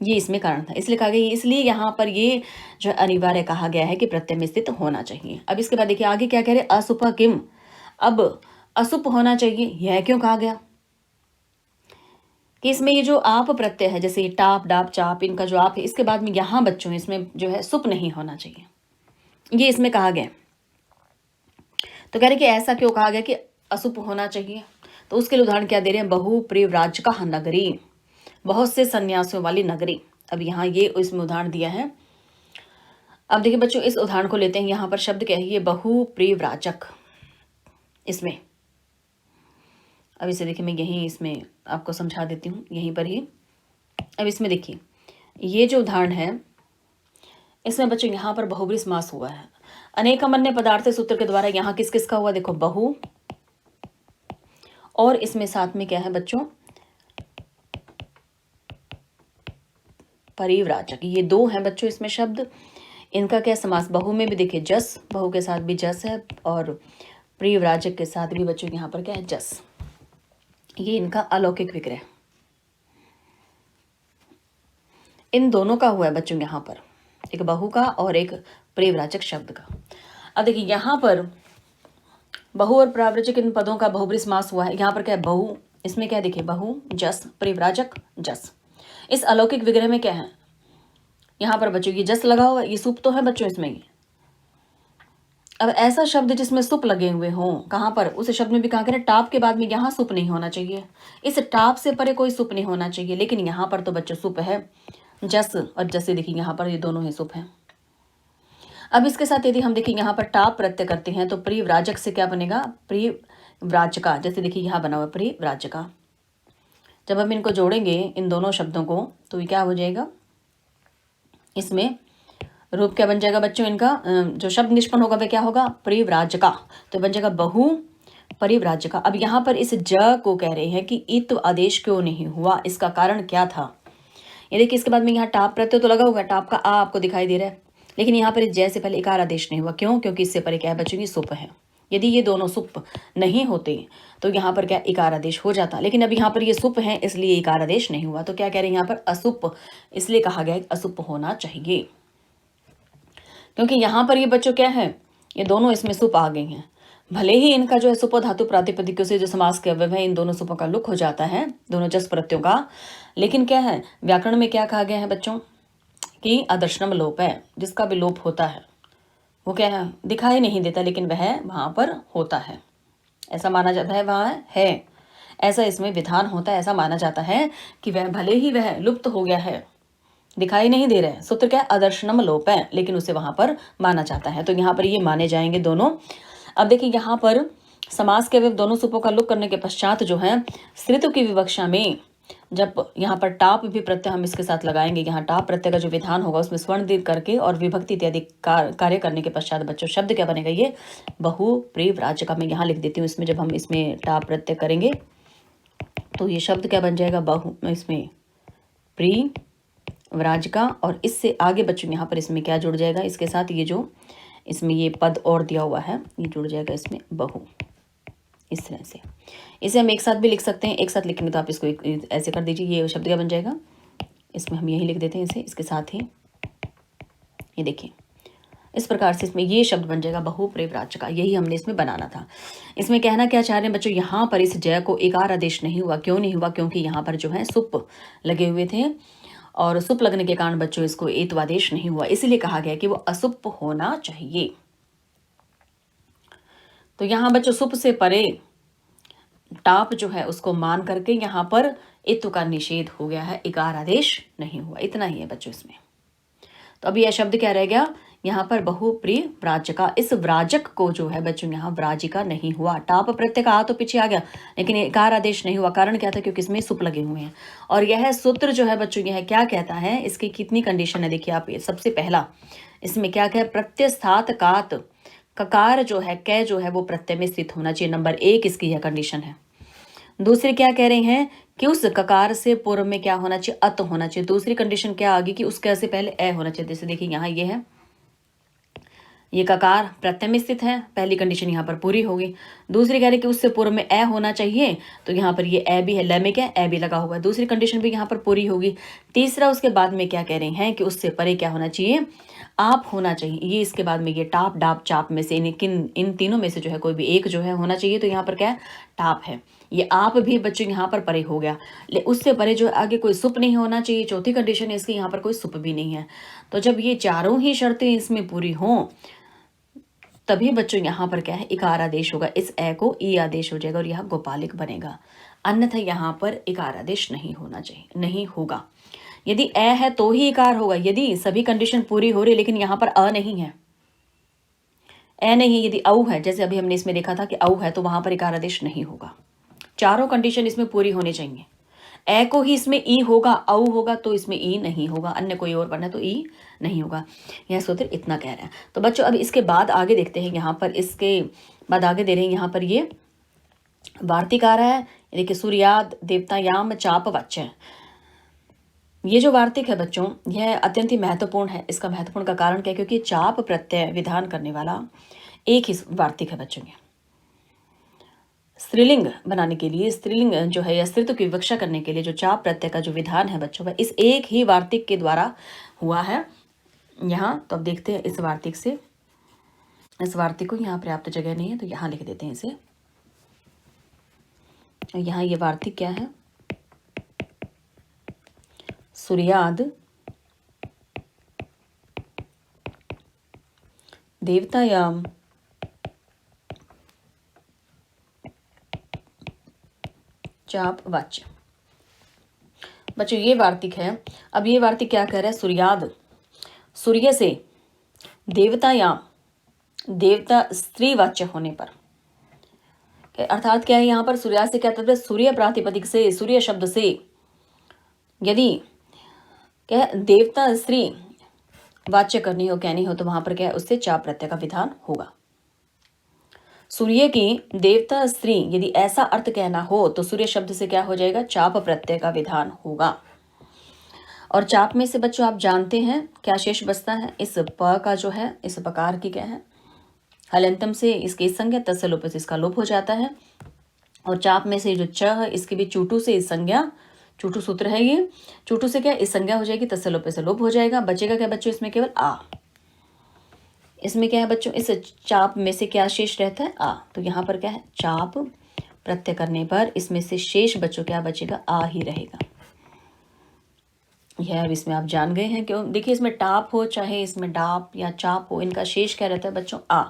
ये इसमें कारण था, इसलिए कहा गया, इसलिए यहाँ पर ये जो अनिवार्य कहा गया है कि प्रत्यय में स्थित होना चाहिए। अब इसके बाद देखिए आगे क्या कह रहे, असुप किम। अब असुप होना चाहिए, यह क्यों कहा गया कि इसमें ये जो आप प्रत्यय है, जैसे ये टाप डाप चाप, इनका जो आप है, इसके बाद में यहाँ बच्चों इसमें जो है सुप नहीं होना चाहिए, ये इसमें कहा गया। तो कह रहे कि ऐसा क्यों कहा गया कि असुप होना चाहिए, तो उसके लिए उदाहरण क्या दे रहे हैं, बहु प्रिव्राजका नगरी, बहुत से सन्यासियों वाली नगरी। अब यहाँ ये इसमें उदाहरण दिया है। अब देखिए बच्चों इस उदाहरण को लेते हैं, यहाँ पर शब्द क्या है, ये बहु प्रिव्राजक। इसमें अब इसे देखिए मैं यहीं इसमें आपको समझा देती हूँ, यहीं पर ही। अब इसमें देखिए ये जो उदाहरण है, इसमें बच्चों यहाँ पर बहुब्री समास हुआ है। अनेक अमन्य पदार्थ सूत्र के द्वारा यहाँ किस किस का हुआ, देखो बहु, और इसमें साथ में क्या है बच्चों, परिव्राजक। ये दो हैं बच्चों इसमें शब्द, इनका क्या समास, बहु में भी देखिए जस, बहु के साथ भी जस है, और प्रिव्राजक के साथ भी बच्चों यहाँ पर क्या है, जस। ये इनका अलौकिक विग्रह, इन दोनों का हुआ है बच्चों यहाँ पर, एक बहु का और एक प्रिव्राजक शब्द का। अब देखिए यहाँ पर बहु और प्रावृजक इन पदों का बहुब्री समास हुआ है। यहाँ पर क्या है, बहु, इसमें क्या है देखिए, बहु जस प्रिव्राजक जस। इस अलौकिक विग्रह में क्या है, यहाँ पर बच्चों ये जस लगा हुआ, ये सुप तो है बच्चों इसमें। अब ऐसा शब्द जिसमें सुप लगे हुए हों, कहाँ पर, उस शब्द में भी कहा करें टाप के बाद में यहाँ सुप नहीं होना चाहिए, इस टाप से परे कोई सुप नहीं होना चाहिए, लेकिन यहाँ पर तो बच्चों सुप है, जस और जैसे देखिए यहाँ पर ये दोनों ही सुप हैं। अब इसके साथ यदि हम देखिए यहाँ पर टाप प्रत्यय करते हैं, तो प्रिव्राजक से क्या बनेगा, प्रिव्राजका। जैसे देखिए यहाँ बना हुआ प्रिव्राजका, जब हम इनको जोड़ेंगे इन दोनों शब्दों को, तो ये क्या हो जाएगा, इसमें रूप क्या बन जाएगा बच्चों, इनका जो शब्द निष्पन्न होगा वह क्या होगा, प्रिव्राजका। तो बन जाएगा बहु परिव्राजका। अब यहाँ पर इस ज को कह रहे हैं कि इत्व आदेश क्यों नहीं हुआ, इसका कारण क्या था। ये देखिए इसके बाद में यहाँ टाप प्रत्यय तो लगा होगा, टाप का आ आपको दिखाई दे रहा है, लेकिन यहाँ पर इस जय से पहले इकार आदेश नहीं हुआ। क्यों, क्योंकि इससे परे क्या है बच्चों, ये सुप है। यदि ये दोनों सुप नहीं होते तो यहाँ पर क्या इकार आदेश हो जाता, लेकिन अब यहाँ पर ये सुप है इसलिए इकार आदेश नहीं हुआ। तो क्या कह रहे हैं यहाँ पर, असुप, इसलिए कहा गया असुप होना चाहिए, क्योंकि यहाँ पर ये बच्चों क्या है, ये दोनों इसमें सुप आ गई हैं। भले ही इनका जो है सुप धातु प्रातिपदिकों से जो समास के अवयव है, इन दोनों सुपों का लुक हो जाता है, दोनों जस प्रत्ययों का, लेकिन क्या है व्याकरण में क्या कहा गया है बच्चों कि आदर्शनम लोप है, जिसका भी लोप होता है वो क्या है, दिखाई नहीं देता, लेकिन वह वहां पर होता है, ऐसा माना जाता है, वहां है, ऐसा इसमें विधान होता है, ऐसा माना जाता है कि वह भले ही वह लुप्त हो गया है, दिखाई नहीं दे रहे हैं, सूत्र क्या आदर्शनम लोप है, लेकिन उसे वहां पर माना जाता है। तो यहाँ पर ये माने जाएंगे दोनों। अब देखिए यहाँ पर समास के अवयव दोनों सुपों का लुक करने के पश्चात जो है स्त्रीत्व की विवक्षा में, जब यहाँ पर टाप भी प्रत्यय हम इसके साथ लगाएंगे, यहाँ टाप प्रत्यय का जो विधान होगा उसमें स्वर्ण दीर्घ करके और विभक्ति इत्यादि कार्य करने के पश्चात बच्चों शब्द क्या बनेगा, ये बहु प्रिव्राजक। मैं यहाँ लिख देती हूँ, इसमें जब हम इसमें टाप प्रत्यय करेंगे तो ये शब्द क्या बन जाएगा, बहु, इसमें प्रिव्राजका, और इससे आगे बच्चों यहाँ पर इसमें क्या जुड़ जाएगा, इसके साथ ये जो इसमें ये पद और दिया हुआ है ये जुड़ जाएगा इसमें बहु, इस तरह से। इसे हम एक साथ भी लिख सकते हैं, एक साथ लिखेंगे तो आप इसको ऐसे कर दीजिए, ये शब्द क्या बन जाएगा, इसमें हम यही लिख देते हैं इसे, इसके साथ ही ये देखिए इस प्रकार से इसमें ये शब्द बन जाएगा बहुप्रयवाच्य का। यही हमने इसमें बनाना था। इसमें कहना क्या चाह रहे हैं बच्चों, यहाँ पर इस जय को इकार आदेश नहीं हुआ। क्यों नहीं हुआ? क्योंकि यहाँ पर जो है सुप लगे हुए थे और सुप लगने के कारण बच्चों इसको एत्वादेश नहीं हुआ, इसलिए कहा गया कि वो असुप होना चाहिए। तो यहाँ बच्चों सुप से परे टाप जो है उसको मान करके यहाँ पर इत्व का निषेध हो गया है, इकार आदेश नहीं हुआ। इतना ही है बच्चों इसमें। तो अभी यह शब्द क्या रह गया यहाँ पर, बहुप्रिय व्राजका। इस व्राजक को जो है बच्चों यहाँ व्राजिका नहीं हुआ। टाप प्रत्यय का आ तो पीछे आ गया, लेकिन इकार आदेश नहीं हुआ। कारण क्या था? क्योंकि इसमें सुप लगे हुए हैं। और यह सूत्र जो है बच्चों यह क्या कहता है, इसकी कितनी कंडीशन है देखिए आप। सबसे पहला इसमें क्या क्या, प्रत्ययस्थात कात ककार जो है, कै जो है वो प्रत्यय में स्थित होना चाहिए। नंबर 1 इसकी यह कंडीशन है। दूसरी क्या कह रहे हैं कि उस ककार से पूर्व में क्या होना चाहिए, अत होना चाहिए। दूसरी कंडीशन क्या आ गई कि उसके से पहले ए होना चाहिए। जैसे देखिए यहाँ ये है, ये ककार प्रत्यय में स्थित है, पहली कंडीशन यहाँ पर पूरी होगी। दूसरी कह रही कि उससे पूर्व में ए होना चाहिए, तो यहाँ पर ये ए भी है, ल में क्या ए भी लगा हुआ है, दूसरी कंडीशन भी यहाँ पर पूरी होगी। तीसरा उसके बाद में क्या कह रहे हैं कि उससे परे क्या होना चाहिए, आप होना चाहिए। ये इसके बाद में ये टाप डाप चाप में से इन तीनों में से जो है कोई भी एक जो है होना चाहिए। तो यहाँ पर क्या है, टाप है। ये आप भी बच्चों यहाँ पर परे हो गया, उससे परे जो आगे कोई सुप नहीं होना चाहिए। चौथी कंडीशन है इसकी, यहाँ पर कोई सुप भी नहीं है। तो जब ये चारों ही शर्तें इसमें पूरी हों तभी बच्चों यहाँ पर क्या है, इकार आदेश होगा। इस ए को ई आदेश हो जाएगा और यह गोपालिक बनेगा। अन्यथा यहाँ पर इकार आदेश नहीं होना चाहिए, नहीं होगा। यदि ए है तो ही इकार होगा, यदि सभी कंडीशन पूरी हो रही, लेकिन यहाँ पर अ नहीं है, ए नहीं। यदि औ है, जैसे अभी हमने इसमें देखा था कि औ है, तो वहां पर इकार आदेश नहीं होगा। चारों कंडीशन इसमें पूरी होनी चाहिए। ए को ही इसमें ई होगा, औ होगा तो इसमें ई नहीं होगा, अन्य कोई और बनना तो ई नहीं होगा। यह सूत्र इतना कह रहा है। तो बच्चों अब इसके बाद आगे देखते हैं। यहाँ पर इसके बाद आगे दे रहे हैं, यहाँ पर ये वार्तिक आ रहा है। देखिए सूर्याद देवतायाम चाप वाच्य। ये जो वार्तिक है बच्चों यह अत्यंत ही महत्वपूर्ण है। इसका महत्वपूर्ण का कारण क्या है, क्योंकि चाप प्रत्यय विधान करने वाला एक ही वार्तिक है बच्चों। स्त्रीलिंग बनाने के लिए, स्त्रीलिंग जो है या स्त्रीत्व की विवक्षा करने के लिए जो चाप प्रत्यय का जो विधान है बच्चों का, इस एक ही वार्तिक के द्वारा हुआ है यहाँ। तो अब देखते हैं इस वार्तिक से, इस वार्तिक को यहाँ पर्याप्त जगह नहीं है तो यहाँ लिख देते हैं इसे। यहाँ ये वार्तिक क्या है, सूर्याद देवतायाम चाप वाच्य। बच्चों ये वार्तिक है। अब ये वार्तिक क्या कह रहा है, सूर्याद सूर्य से देवतायाम देवता स्त्री वाच्य होने पर, अर्थात क्या है यहाँ पर सूर्या से क्या तात्पर्य, सूर्य प्रातिपदिक से, सूर्य शब्द से यदि क्या देवता स्त्री वाच्य करनी हो, कहनी हो, तो वहां पर क्या है, उससे चाप प्रत्यय का विधान होगा। सूर्य की देवता स्त्री यदि ऐसा अर्थ कहना हो तो सूर्य शब्द से क्या हो जाएगा, चाप प्रत्यय का विधान होगा। और चाप में से बच्चों आप जानते हैं क्या शेष बचता है, इस प का जो है, इस पकार की क्या है, हलंतम से इसकी संज्ञा, तस्य लोप से इसका लोप हो जाता है। और चाप में से जो च है इसकी भी चूटू से इस संज्ञा, चूटू सूत्र है ये, चूटू से क्या इस संज्ञा हो जाएगी, तस्य लोप से लोप हो जाएगा। बचेगा क्या बच्चों इसमें, केवल आ। इसमें क्या है बच्चों, इस चाप में से क्या शेष रहता है, आ। तो यहाँ पर क्या है, चाप प्रत्यय करने पर इसमें से शेष बच्चों क्या बचेगा, आ ही रहेगा। यह अब इसमें आप जान गए हैं। क्यों, देखिए इसमें टाप हो चाहे इसमें डाप या चाप हो, इनका शेष क्या रहता है बच्चों, आ।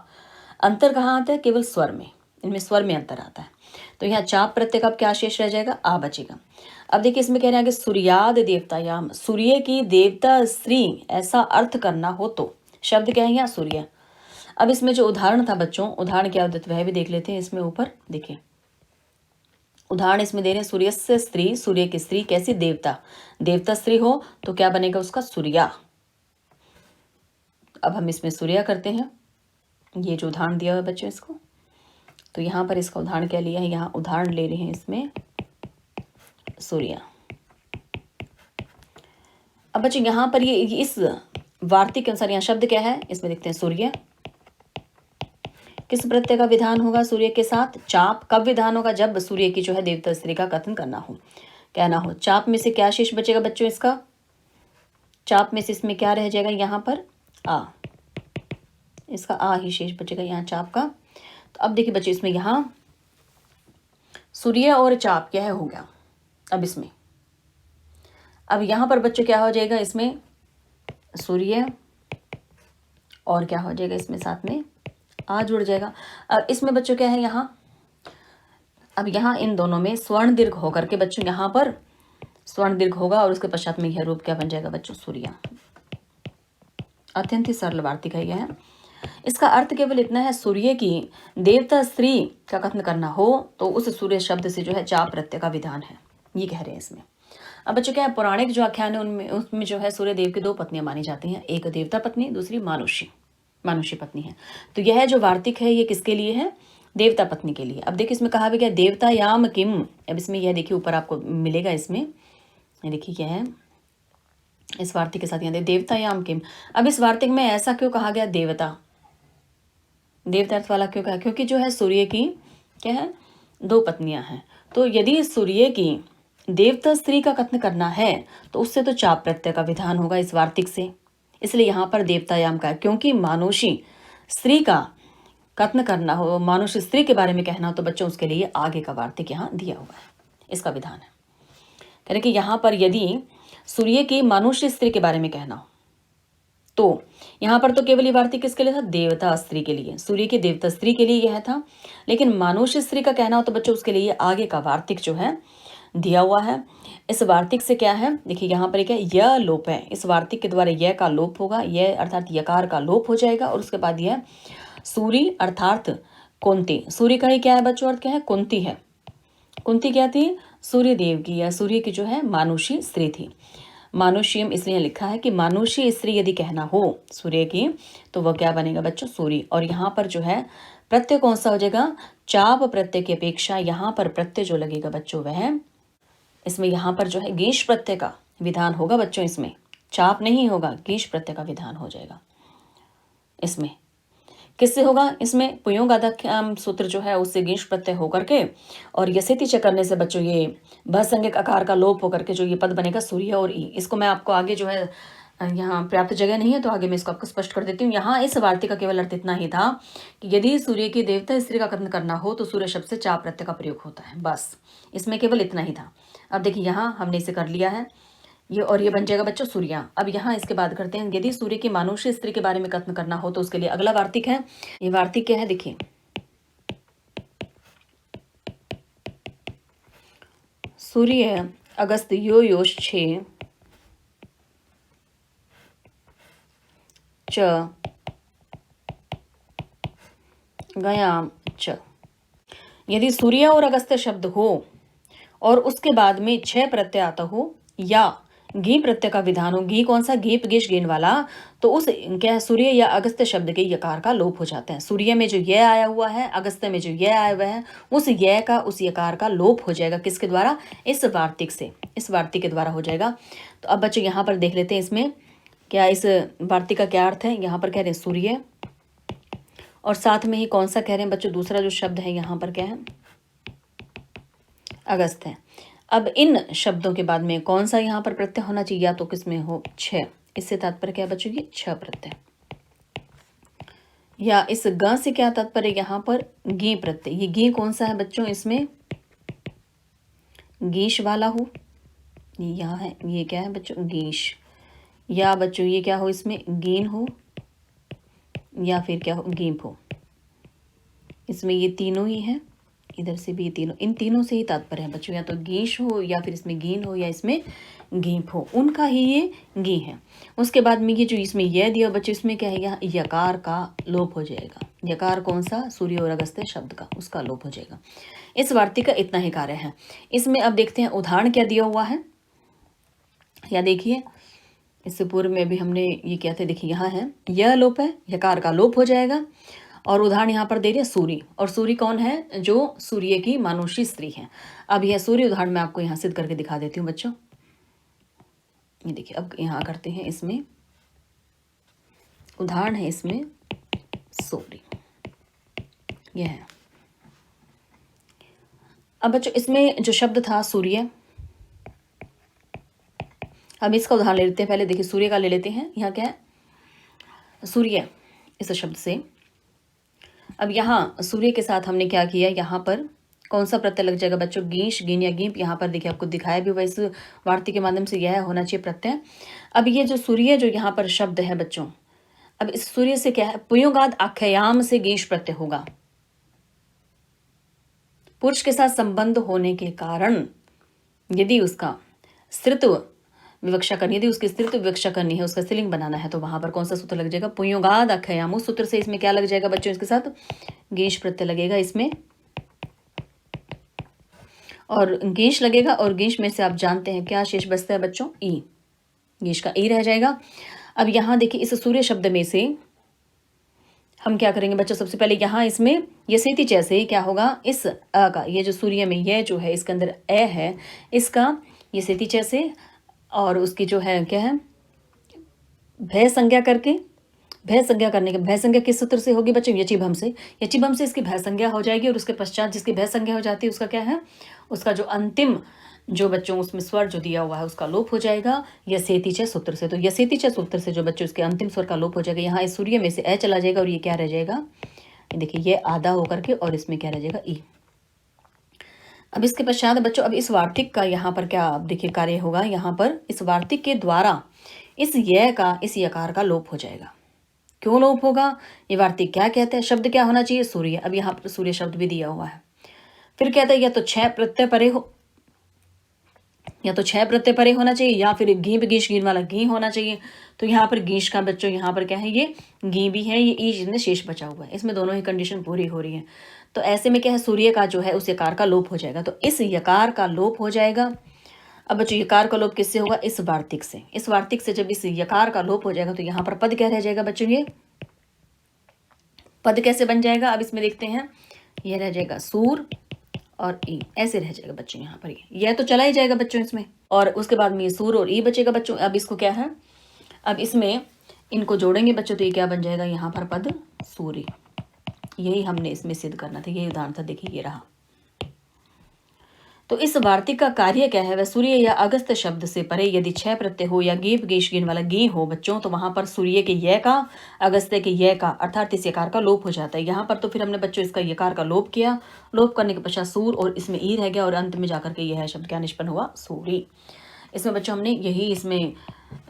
अंतर कहाँ आता है, केवल स्वर में, इनमें स्वर में अंतर आता है। तो यहाँ चाप प्रत्यय का क्या शेष रह जाएगा, आ बचेगा। अब देखिए इसमें कह रहे हैं कि सूर्याद देवतायाम, सूर्य की देवता स्त्री ऐसा अर्थ करना हो तो, शब्द क्या है यहाँ, सूर्य। अब इसमें जो उदाहरण था बच्चों, उदाहरण क्या होता है वह भी देख लेते हैं। इसमें ऊपर देखिए उदाहरण इसमें दे रहे हैं, सूर्य से स्त्री, सूर्य की स्त्री कैसी, देवता, देवता स्त्री हो तो क्या बनेगा उसका, सूर्या। अब हम इसमें सूर्या करते हैं, ये जो उदाहरण दिया हुआ बच्चों इसको, तो यहाँ पर इसका उदाहरण क्या लिया है, यहाँ उदाहरण ले रहे हैं इसमें सूर्या। अब बच्चों यहाँ पर ये इस वार्तिक के अनुसार यहाँ शब्द क्या है, इसमें देखते हैं सूर्य, किस प्रत्यय का विधान होगा सूर्य के साथ? चाप। कब विधान होगा? जब सूर्य की जो है देवता स्त्री का कथन करना हो, कहना हो। चाप में से क्या शेष बचेगा बच्चों इसका? चाप में से इसमें क्या रह जाएगा यहाँ पर? आ। इसका आ ही शेष बचेगा यहाँ चाप का। तो अब देखिए बच्चों इसमें यहाँ सूर्य और चाप क्या है हो गया। अब यहाँ पर बच्चों क्या हो जाएगा? इसमें सूर्य और क्या हो जाएगा? इसमें साथ में आ जुड़ जाएगा। अब इसमें बच्चों क्या है यहाँ? अब यहाँ इन दोनों में स्वर्ण दीर्घ होकर के बच्चों यहाँ पर स्वर्ण दीर्घ होगा और उसके पश्चात में यह रूप क्या बन जाएगा बच्चों? सूर्य। अत्यंत ही सरल वार्तिक है यह। इसका अर्थ केवल इतना है, सूर्य की देवता स्त्री का कथन करना हो तो उस सूर्य शब्द से जो है चाप प्रत्यय का विधान है, ये कह रहे हैं इसमें। अब बच्चों क्या है, पौराणिक जो आख्यान है उसमें जो है सूर्य देव की दो पत्नियां मानी जाती हैं, एक देवता पत्नी, दूसरी मानुषी पत्नी है। तो यह जो वार्तिक है ये किसके लिए है? देवता पत्नी के लिए। अब देखिए इसमें कहा भी क्या, देवता याम किम। अब इसमें यह देखिए ऊपर आपको मिलेगा, इसमें ये देखिए क्या है इस वार्तिक के साथ, यहाँ देवता याम किम। अब इस वार्तिक में ऐसा क्यों कहा गया देवता अर्थ वाला क्यों कहा? क्योंकि जो है सूर्य की क्या है, दो पत्नियां हैं। तो यदि सूर्य की देवता स्त्री का कथन करना है तो उससे तो चाप प्रत्यय का विधान होगा इस वार्तिक से, इसलिए यहाँ पर देवतायाम का, क्योंकि मानुषी स्त्री का कथन करना हो, मानुषी स्त्री के बारे में कहना हो तो बच्चों उसके लिए आगे का वार्तिक यहाँ दिया हुआ है, इसका विधान है। कह रहे कि यहाँ पर यदि सूर्य की मानुषी स्त्री के बारे में कहना हो तो यहाँ पर तो केवल ये वार्तिक किसके लिए था? देवता स्त्री के लिए, सूर्य की देवता स्त्री के लिए यह था। लेकिन मानुष्य स्त्री का कहना हो तो बच्चों उसके लिए आगे का वार्तिक जो है दिया हुआ है। इस वार्तिक से क्या है, देखिए यहाँ पर क्या यह लोप है, इस वार्तिक के द्वारा यह का लोप होगा, यह अर्थात यकार का लोप हो जाएगा और उसके बाद यह सूरी अर्थात कुंती। सूर्य का ही क्या है बच्चों अर्थ क्या है? कुंती है। कुंती क्या थी? सूर्य देव की या सूर्य की जो है मानुषी स्त्री थी। मानुष्यम इसलिए लिखा है कि मानुषी स्त्री यदि कहना हो सूर्य की तो वह क्या बनेगा बच्चों? सूर्य। और यहाँ पर जो है प्रत्यय कौन सा हो जाएगा? चाप प्रत्यय की अपेक्षा यहाँ पर प्रत्यय जो लगेगा बच्चों वह, इसमें यहाँ पर जो है गीश प्रत्यय का विधान होगा बच्चों, इसमें चाप नहीं होगा, गीश प्रत्यय का विधान हो जाएगा। इसमें किससे होगा? इसमें पुयोग आदक सूत्र जो है उससे गीश प्रत्यय होकर के और यसेति च करने से बच्चों ये भसंज्ञक आकार का लोप होकर के जो ये पद बनेगा सूर्य और ई। इसको मैं आपको आगे जो है यहाँ पर्याप्त जगह नहीं है तो आगे मैं इसको आपको स्पष्ट कर देती हूँ। यहाँ इस वार्तिक का केवल अर्थ इतना ही था कि यदि सूर्य की देवता स्त्री का कथन करना हो तो सूर्य शब्द से चाप प्रत्यय का प्रयोग होता है, बस इसमें केवल इतना ही था। अब देखिए यहाँ हमने इसे कर लिया है ये, और ये बन जाएगा बच्चों सूर्या। अब यहाँ इसके बाद करते हैं, यदि सूर्य की मानुष्य स्त्री के बारे में कथन करना हो तो उसके लिए अगला वार्तिक है। ये वार्तिक क्या है देखिए, सूर्य अगस्त यो योश छे च गयाम च। यदि सूर्य और अगस्त शब्द हो और उसके बाद में 6 प्रत्यय आता हो या घी प्रत्यय का विधान हो, घी कौन सा? घीप गिश गेन वाला, तो उस क्या है सूर्य या अगस्त शब्द के यकार का लोप हो जाता है। सूर्य में जो यह आया हुआ है, अगस्त में जो यह आया हुआ है, उस यह का उस यकार का लोप हो जाएगा। किसके द्वारा? इस वार्तिक से, इस वार्तिक के द्वारा हो जाएगा। तो अब बच्चों यहाँ पर देख लेते हैं इसमें क्या इस वार्तिक का क्या अर्थ है। यहाँ पर कह रहे हैं सूर्य और साथ में ही कौन सा कह रहे हैं बच्चों? दूसरा जो शब्द है यहाँ पर क्या है? अगस्त है। अब इन शब्दों के बाद में कौन सा यहाँ पर प्रत्यय होना चाहिए? या तो किसमें हो? 6। इससे तात्पर्य क्या है बच्चों? ये 6 प्रत्यय। या इस ग से क्या तात्पर्य? यहाँ पर गी प्रत्यय। ये गी कौन सा है बच्चों? इसमें गीश वाला हो, यहाँ है ये क्या है बच्चों? गीश। या बच्चों ये क्या हो? इसमें गीन हो या फिर क्या हो? गीप हो। इसमें ये तीनों ही है, इधर से भी ये तीनों, इन तीनों से ही तात्पर्य है बच्चों, या तो गीश हो या फिर इसमें गीन हो या इसमें गीप हो, उनका ही ये गी है। उसके बाद में ये जो इसमें यह दिया बच्चों, इसमें क्या है? यहाँ यकार का लोप हो जाएगा। यकार कौन सा? सूर्य और अगस्त शब्द का, उसका लोप हो जाएगा। इस वार्तिक का इतना ही कार्य है। इसमें अब देखते हैं उदाहरण क्या दिया हुआ है। या देखिए इससे पूर्व में भी हमने ये क्या थे, देखिए यहाँ है यह लोप है, यकार का लोप हो जाएगा। और उदाहरण यहाँ पर दे रहे सूर्य, और सूर्य कौन है? जो सूर्य की मानुषी स्त्री है। अब यह सूर्य उदाहरण मैं आपको यहाँ सिद्ध करके दिखा देती हूँ बच्चों। ये देखिए अब यहाँ करते हैं, इसमें उदाहरण है इसमें सूर्य। यह है। अब बच्चों इसमें जो शब्द था सूर्य, अब इसका उदाहरण ले लेते हैं। पहले देखिए सूर्य का ले लेते हैं। यहाँ क्या है, सूर्य इस शब्द से। अब यहाँ सूर्य के साथ हमने क्या किया, यहाँ पर कौन सा प्रत्यय लग जाएगा बच्चों, गीश, गिन या गीप। यहाँ पर देखिए आपको दिखाया भी हुआ इस वार्तिक के माध्यम से, यह होना चाहिए प्रत्यय। अब ये जो सूर्य जो यहाँ पर शब्द है बच्चों, अब इस सूर्य से क्या है, पुयोगाद आख्यायाम से गीश प्रत्यय होगा। पुरुष के साथ संबंध होने के कारण यदि उसका स्त्रीत्व विवक्षा करनी, यदि उसकी स्त्रीत्व विवक्षा करनी है, उसका स्त्रीलिंग बनाना है, तो वहां पर कौन सा सूत्र लग जाएगा, पुयोगाद आख्यायाम। उस सूत्र से इसमें क्या लग जाएगा बच्चों, इसके साथ गीश प्रत्यय लगेगा इसमें, और गीश लगेगा। और गीश में से आप जानते हैं क्या शेष बचता है बच्चों, ई, गीश का ई रह जाएगा। अब यहाँ देखिए इस सूर्य शब्द में से हम क्या करेंगे बच्चों, सबसे पहले यहाँ इसमें यसेति जैसे क्या होगा, इस अ का, ये जो सूर्य में यह जो है इसके अंदर ए है, इसका यसेति जैसे, और उसकी जो है क्या है, भय संज्ञा करके, भय संज्ञा करने के, भय संज्ञा किस सूत्र से होगी बच्चों, यचिभम से। यचिभम से इसकी भय संज्ञा हो जाएगी, और उसके पश्चात जिसकी भय संज्ञा हो जाती है उसका क्या है, उसका जो अंतिम जो बच्चों उसमें स्वर जो दिया हुआ है उसका लोप हो जाएगा यसेति च सूत्र से। तो यसेति च सूत्र से जो बच्चों इसके अंतिम स्वर का लोप हो जाएगा। यहाँ इस सूर्य में से ए चला जाएगा, और ये क्या रह जाएगा, देखिए ये आधा होकर के, और इसमें क्या रह जाएगा, ई। अब इसके पश्चात बच्चों अब इस वार्तिक का यहाँ पर क्या देखिए कार्य होगा, यहाँ पर इस वार्तिक के द्वारा इस य का, इस यकार का लोप हो जाएगा। क्यों लोप होगा, ये वार्तिक क्या कहते हैं, शब्द क्या होना चाहिए, सूर्य। अब यहाँ पर सूर्य शब्द भी दिया हुआ है। फिर कहते हैं या तो 6 प्रत्यय परे हो, या तो 6 प्रत्यय परे होना चाहिए, या फिर घी गीश गिन वाला घी होना चाहिए। तो यहाँ पर गीश का बच्चों यहाँ पर क्या है, ये घी भी है, ये ई जिसमें शेष बचा हुआ है, इसमें दोनों ही कंडीशन पूरी हो रही है। तो ऐसे में क्या है, सूर्य का जो है उस यकार का लोप हो जाएगा। तो इस यकार का लोप हो जाएगा। अब बच्चों यकार का लोप किससे होगा, इस वार्तिक से। इस वार्तिक से जब इस यकार का लोप हो जाएगा तो यहाँ पर पद क्या रह जाएगा बच्चों, ये पद कैसे बन जाएगा, अब इसमें देखते हैं। ये रह जाएगा सूर और ई, ऐसे रह जाएगा बच्चों यहाँ पर। यह तो चला ही जाएगा बच्चों इसमें, और उसके बाद में ये सूर और ई बचेगा बच्चों। अब इसको क्या है, अब इसमें इनको जोड़ेंगे बच्चों, तो ये क्या बन जाएगा, यहाँ पर पद सूरी। यही हमने इसमें सिद्ध करना था, यही उदाहरण था, देखिए ये रहा। तो इस वार्तिक का कार्य क्या है, वह सूर्य या अगस्त शब्द से परे यदि 6 प्रत्यय हो या गीप गीश गिन वाला गी हो बच्चों, तो वहां पर सूर्य के य का, अगस्त के य का, अर्थात इस यकार का लोप हो जाता है। यहाँ पर तो फिर हमने बच्चों इसका यकार का लोप किया, लोप करने के पश्चात सूर और इसमें ई रह गया, और अंत में जाकर के यह शब्द क्या निष्पन्न हुआ, सूरी। इसमें बच्चों हमने यही इसमें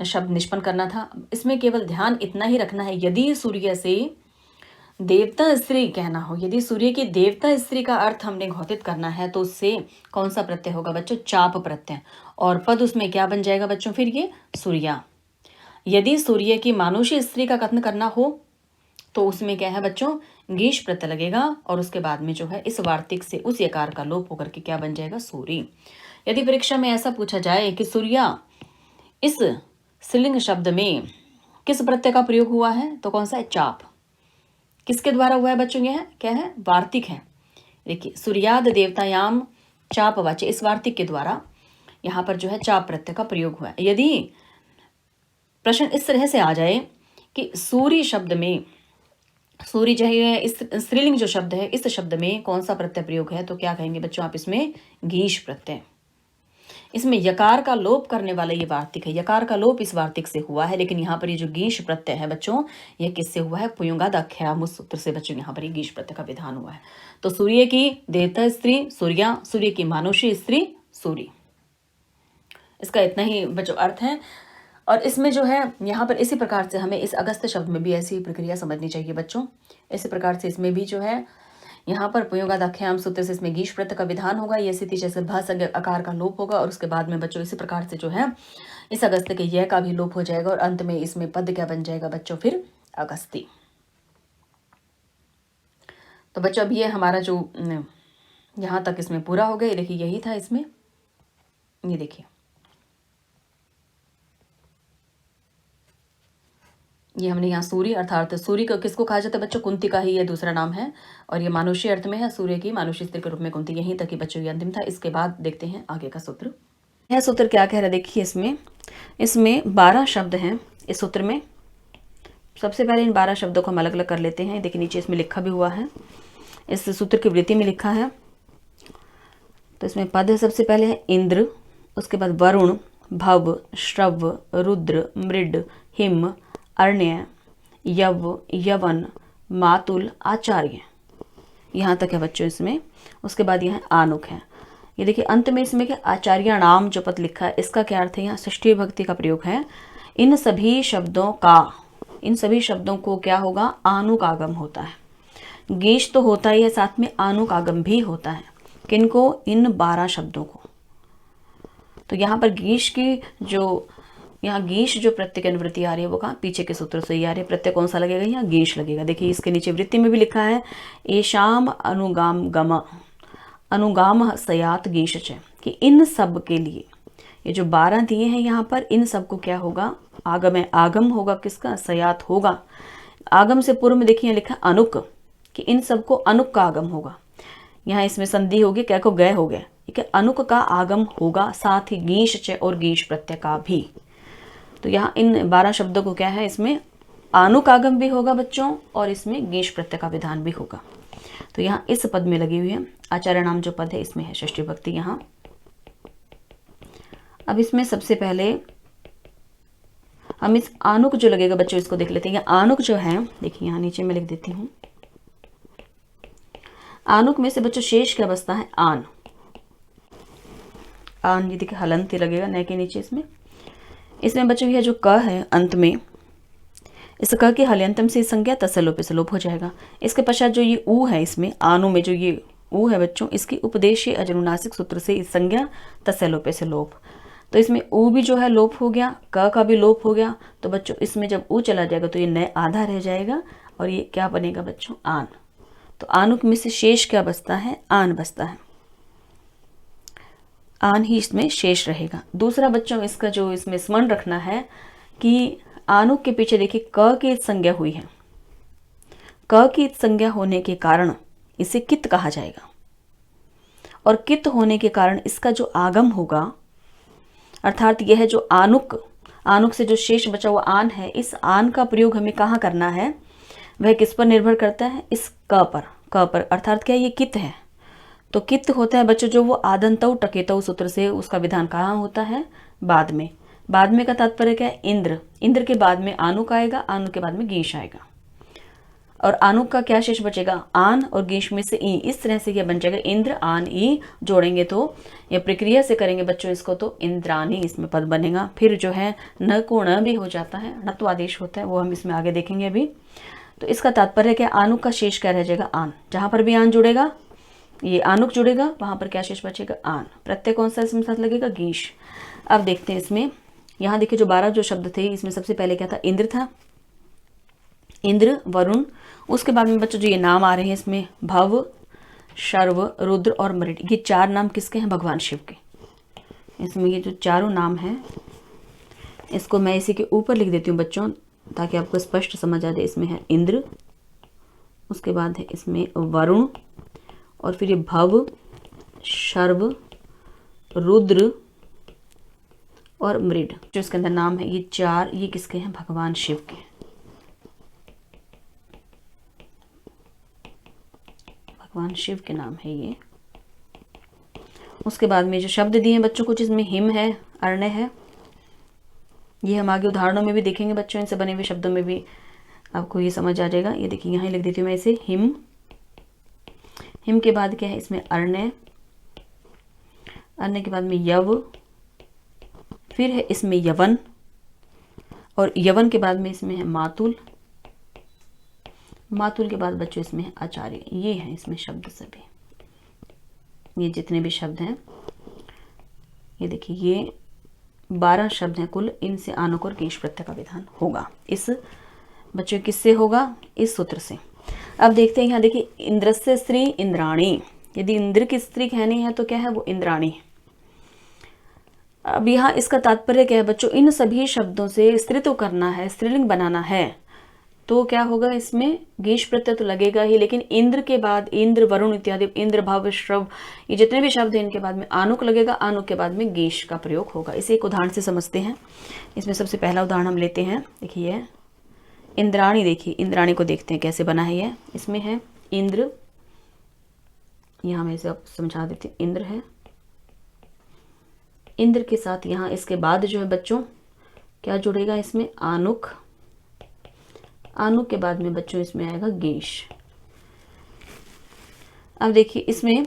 शब्द निष्पन्न करना था। इसमें केवल ध्यान इतना ही रखना है, यदि सूर्य से देवता स्त्री कहना हो, यदि सूर्य की देवता स्त्री का अर्थ हमने घोषित करना है, तो उससे कौन सा प्रत्यय होगा बच्चों, चाप प्रत्यय, और पद उसमें क्या बन जाएगा बच्चों, फिर ये सूर्या। यदि सूर्य की मानुषी स्त्री का कथन करना हो तो उसमें क्या है बच्चों, गीश प्रत्यय लगेगा, और उसके बाद में जो है इस वार्तिक से उस यकार का लोप होकर के क्या बन जाएगा, सूरी। यदि परीक्षा में ऐसा पूछा जाए कि सूर्या इस स्त्रीलिंग शब्द में किस प्रत्यय का प्रयोग हुआ है, तो कौन सा है, चाप। किसके द्वारा हुआ है बच्चों, यह क्या है, वार्तिक है। देखिए सूर्याद देवतायाम चाप वाच्य, इस वार्तिक के द्वारा यहाँ पर जो है चाप प्रत्यय का प्रयोग हुआ है। यदि प्रश्न इस तरह से आ जाए कि सूर्य शब्द में, सूर्य जो है इस स्त्रीलिंग जो शब्द है, इस शब्द में कौन सा प्रत्यय प्रयोग है, तो क्या कहेंगे बच्चों आप, इसमें गीश प्रत्यय। इसमें यकार का लोप करने वाला ये वार्तिक है, यकार का लोप इस वार्तिक से हुआ है, लेकिन यहाँ पर ये जो गीश प्रत्यय है बच्चों, ये किससे हुआ है, पुयुंगाद आख्यामुस सूत्र से बच्चों यहाँ पर ये गीश प्रत्यय का विधान हुआ है। तो सूर्य की देवता स्त्री सूर्या, सूर्य की मानुषी स्त्री सूरी, इसका इतना ही बच्चों अर्थ है। और इसमें जो है यहाँ पर इसी प्रकार से हमें इस अगस्त शब्द में भी ऐसी ही प्रक्रिया समझनी चाहिए बच्चों। इसी प्रकार से इसमें भी जो है यहाँ पर पुयोगाद आख्याम सूत्र से इसमें गीश प्रत्यय का विधान होगा, ये स्थिति जैसे भ संज्ञा आकार का लोप होगा, और उसके बाद में बच्चों इसी प्रकार से जो है इस अगस्त के यह का भी लोप हो जाएगा, और अंत में इसमें पद क्या बन जाएगा बच्चों, फिर अगस्ती। तो बच्चों अब ये हमारा जो यहाँ तक इसमें पूरा हो गया। देखिए यही था इसमें, ये देखिए ये हमने यहाँ सूर्य अर्थात सूर्य को किसको कहा जाता है बच्चों, कुंती का ही ये दूसरा नाम है, और ये मानुषी अर्थ में है, सूर्य की मानुषी स्त्री के रूप में कुंती। यहीं तक ही बच्चों ये अंतिम था। इसके बाद देखते हैं आगे का सूत्र। यह सूत्र क्या कह रहा है, देखिए इसमें 12 शब्द हैं इस सूत्र में। सबसे पहले इन 12 शब्दों को हम अलग अलग कर लेते हैं। देखिए नीचे इसमें लिखा भी हुआ है, इस सूत्र की वृत्ति में लिखा है। तो इसमें पद है, सबसे पहले है इंद्र, उसके बाद वरुण, भव, श्रव, रुद्र, मृड, हिम, अर्ण्य, यव, यवन, मातुल, आचार्य, यहाँ तक है बच्चों इसमें। उसके बाद यह आनुक है। ये देखिए अंत में इसमें क्या आचार्य नाम जो पद लिखा है, इसका क्या अर्थ है, यहाँ षष्ठी विभक्ति का प्रयोग है। इन सभी शब्दों को क्या होगा, आनुक आगम होता है। गीश तो होता ही है, साथ में आनुक आगम भी होता है। किनको, इन 12 शब्दों को। तो यहाँ पर गीश जो प्रत्यय की अनुवृत्ति आ रही है वो कहाँ, पीछे के सूत्र से ही आ रही है। प्रत्यय कौन सा लगेगा, यहाँ गीश लगेगा। देखिए इसके नीचे वृत्ति में भी लिखा है एशाम अनुगाम सयात गीश च, कि इन सब के लिए ये जो 12 दिए हैं यहाँ पर, इन सब को क्या होगा, आगम है। आगम होगा किसका, सयात होगा। आगम से पूर्व में देखिए लिखा अनुक, कि इन सबको अनुक का आगम होगा। यहाँ इसमें संधि होगी, क्या को गए हो गए, ठीक है। अनुक का आगम होगा, साथ ही गीश च और गीश प्रत्यय का भी। तो यहाँ इन 12 शब्दों को क्या है, इसमें आनुक आगम भी होगा बच्चों, और इसमें गीश प्रत्यय का विधान भी होगा। तो यहाँ इस पद में लगी हुई है। आचार्य नाम जो पद है इसमें है षष्ठी विभक्ति यहाँ। अब इसमें सबसे पहले हम इस आनुक जो लगेगा बच्चों इसको देख लेते हैं। आनुक जो है, देखिए यहाँ नीचे में लिख देती हूँ। आनुक में से बच्चों शेष क्या बचता है, आन। आन ये देखिए हलंत लगेगा न के नीचे इसमें बच्चों यह जो क है अंत में, इस क के हल्यंतम से संज्ञा तसलोपे से लोप हो जाएगा। इसके पश्चात जो ये ऊ है, इसमें आनु में जो ये ऊ है बच्चों, इसकी उपदेशीय अजनुनासिक सूत्र से इस संज्ञा तसलोपे से लोप। तो इसमें ऊ भी जो है लोप हो गया, क का भी लोप हो गया। तो बच्चों इसमें जब ऊ चला जाएगा तो ये नए आधा रह जाएगा, और ये क्या बनेगा बच्चों, आन। तो आनुक में से शेष क्या बचता है, आन बचता है। आन ही इसमें शेष रहेगा। दूसरा बच्चों इसका जो इसमें स्मरण रखना है कि आनुक के पीछे देखिए क की संज्ञा हुई है। क की संज्ञा होने के कारण इसे कित कहा जाएगा, और कित होने के कारण इसका जो आगम होगा, अर्थात यह जो आनुक से जो शेष बचा हुआ आन है, इस आन का प्रयोग हमें कहाँ करना है, वह किस पर निर्भर करता है, इस क पर। अर्थात क्या ये कित है। तो कित होता है बच्चों जो वो आदंतौ टकेतौ सूत्र से, उसका विधान कहाँ होता है, बाद में। बाद में का तात्पर्य क्या है, इंद्र के बाद में आनुक आएगा, आनुक के बाद में गीश आएगा, और आनुक का क्या शेष बचेगा, आन, और गीश में से ई। इस तरह से यह बन जाएगा इंद्र आन ई, जोड़ेंगे तो या प्रक्रिया से करेंगे बच्चों इसको तो इंद्रानी इसमें पद बनेगा। फिर जो है न को न भी हो जाता है, नत्व आदेश होता है, वो हम इसमें आगे देखेंगे अभी। तो इसका तात्पर्य क्या, आनुक का शेष क्या रह जाएगा, आन। जहां पर भी आन जुड़ेगा, ये आनुक जुड़ेगा, वहां पर क्या शेष बचेगा, आन। प्रत्यय कौन सा इसमें साथ लगेगा, गीश। अब देखते हैं इसमें, यहाँ देखिए जो 12 जो शब्द थे, इसमें सबसे पहले क्या था, इंद्र था, इंद्र, वरुण। उसके बाद में बच्चों जो ये नाम आ रहे हैं इसमें भव, शर्व, रुद्र और मृड, ये 4 नाम किसके हैं, भगवान शिव के। इसमें ये जो चारों नाम हैं, इसको मैं इसी के ऊपर लिख देती हूँ बच्चों, ताकि आपको स्पष्ट समझ आ जाए। इसमें है इंद्र, उसके बाद है इसमें वरुण, और फिर ये भव, शर्व, रुद्र और मृड, जो इसके अंदर नाम है, ये 4 ये किसके हैं, भगवान शिव के। भगवान शिव के नाम है ये। उसके बाद में जो शब्द दिए हैं बच्चों को, जिसमें हिम है, अर्ण्य है, ये हम आगे उदाहरणों में भी देखेंगे बच्चों, इनसे बने हुए शब्दों में भी आपको ये समझ आ जाएगा। ये देखिए यहाँ लिख देती हूँ मैं इसे, हिम। हिम के बाद क्या है इसमें अर्ण्य, अर्ण्य के बाद में यव, फिर है इसमें यवन, और यवन के बाद में इसमें है मातुल, मातुल के बाद बच्चों इसमें है आचार्य। ये है इसमें शब्द सभी, ये जितने भी शब्द हैं, ये देखिए ये 12 शब्द हैं कुल। इनसे आनुक और गीश प्रत्यय का विधान होगा। इस बच्चों किससे होगा, इस सूत्र से। अब देखते हैं यहाँ देखिए, इंद्रस्य स्त्री इंद्राणी। यदि इंद्र की स्त्री कहनी है तो क्या है, वो इंद्राणी। अब यहाँ इसका तात्पर्य क्या है बच्चों, इन सभी शब्दों से स्त्रीत्व करना है, स्त्रीलिंग बनाना है, तो क्या होगा, इसमें गीश प्रत्यय तो लगेगा ही, लेकिन इंद्र के बाद इंद्र, वरुण इत्यादि, इंद्र, भव, श्रव, ये जितने भी शब्द हैं इनके बाद में आनुक लगेगा, आनुक के बाद में गीश का प्रयोग होगा। इसे एक उदाहरण से समझते हैं। इसमें सबसे पहला उदाहरण हम लेते हैं, देखिए इंद्राणी। देखिए इंद्राणी को देखते हैं कैसे बना है ये। इसमें है इंद्र, यहाँ मैं इसे आप समझा देती हूँ। इंद्र है, इंद्र के साथ यहाँ इसके बाद जो है बच्चों क्या जुड़ेगा इसमें, आनुक। आनुक के बाद में बच्चों इसमें आएगा गेश। अब देखिए इसमें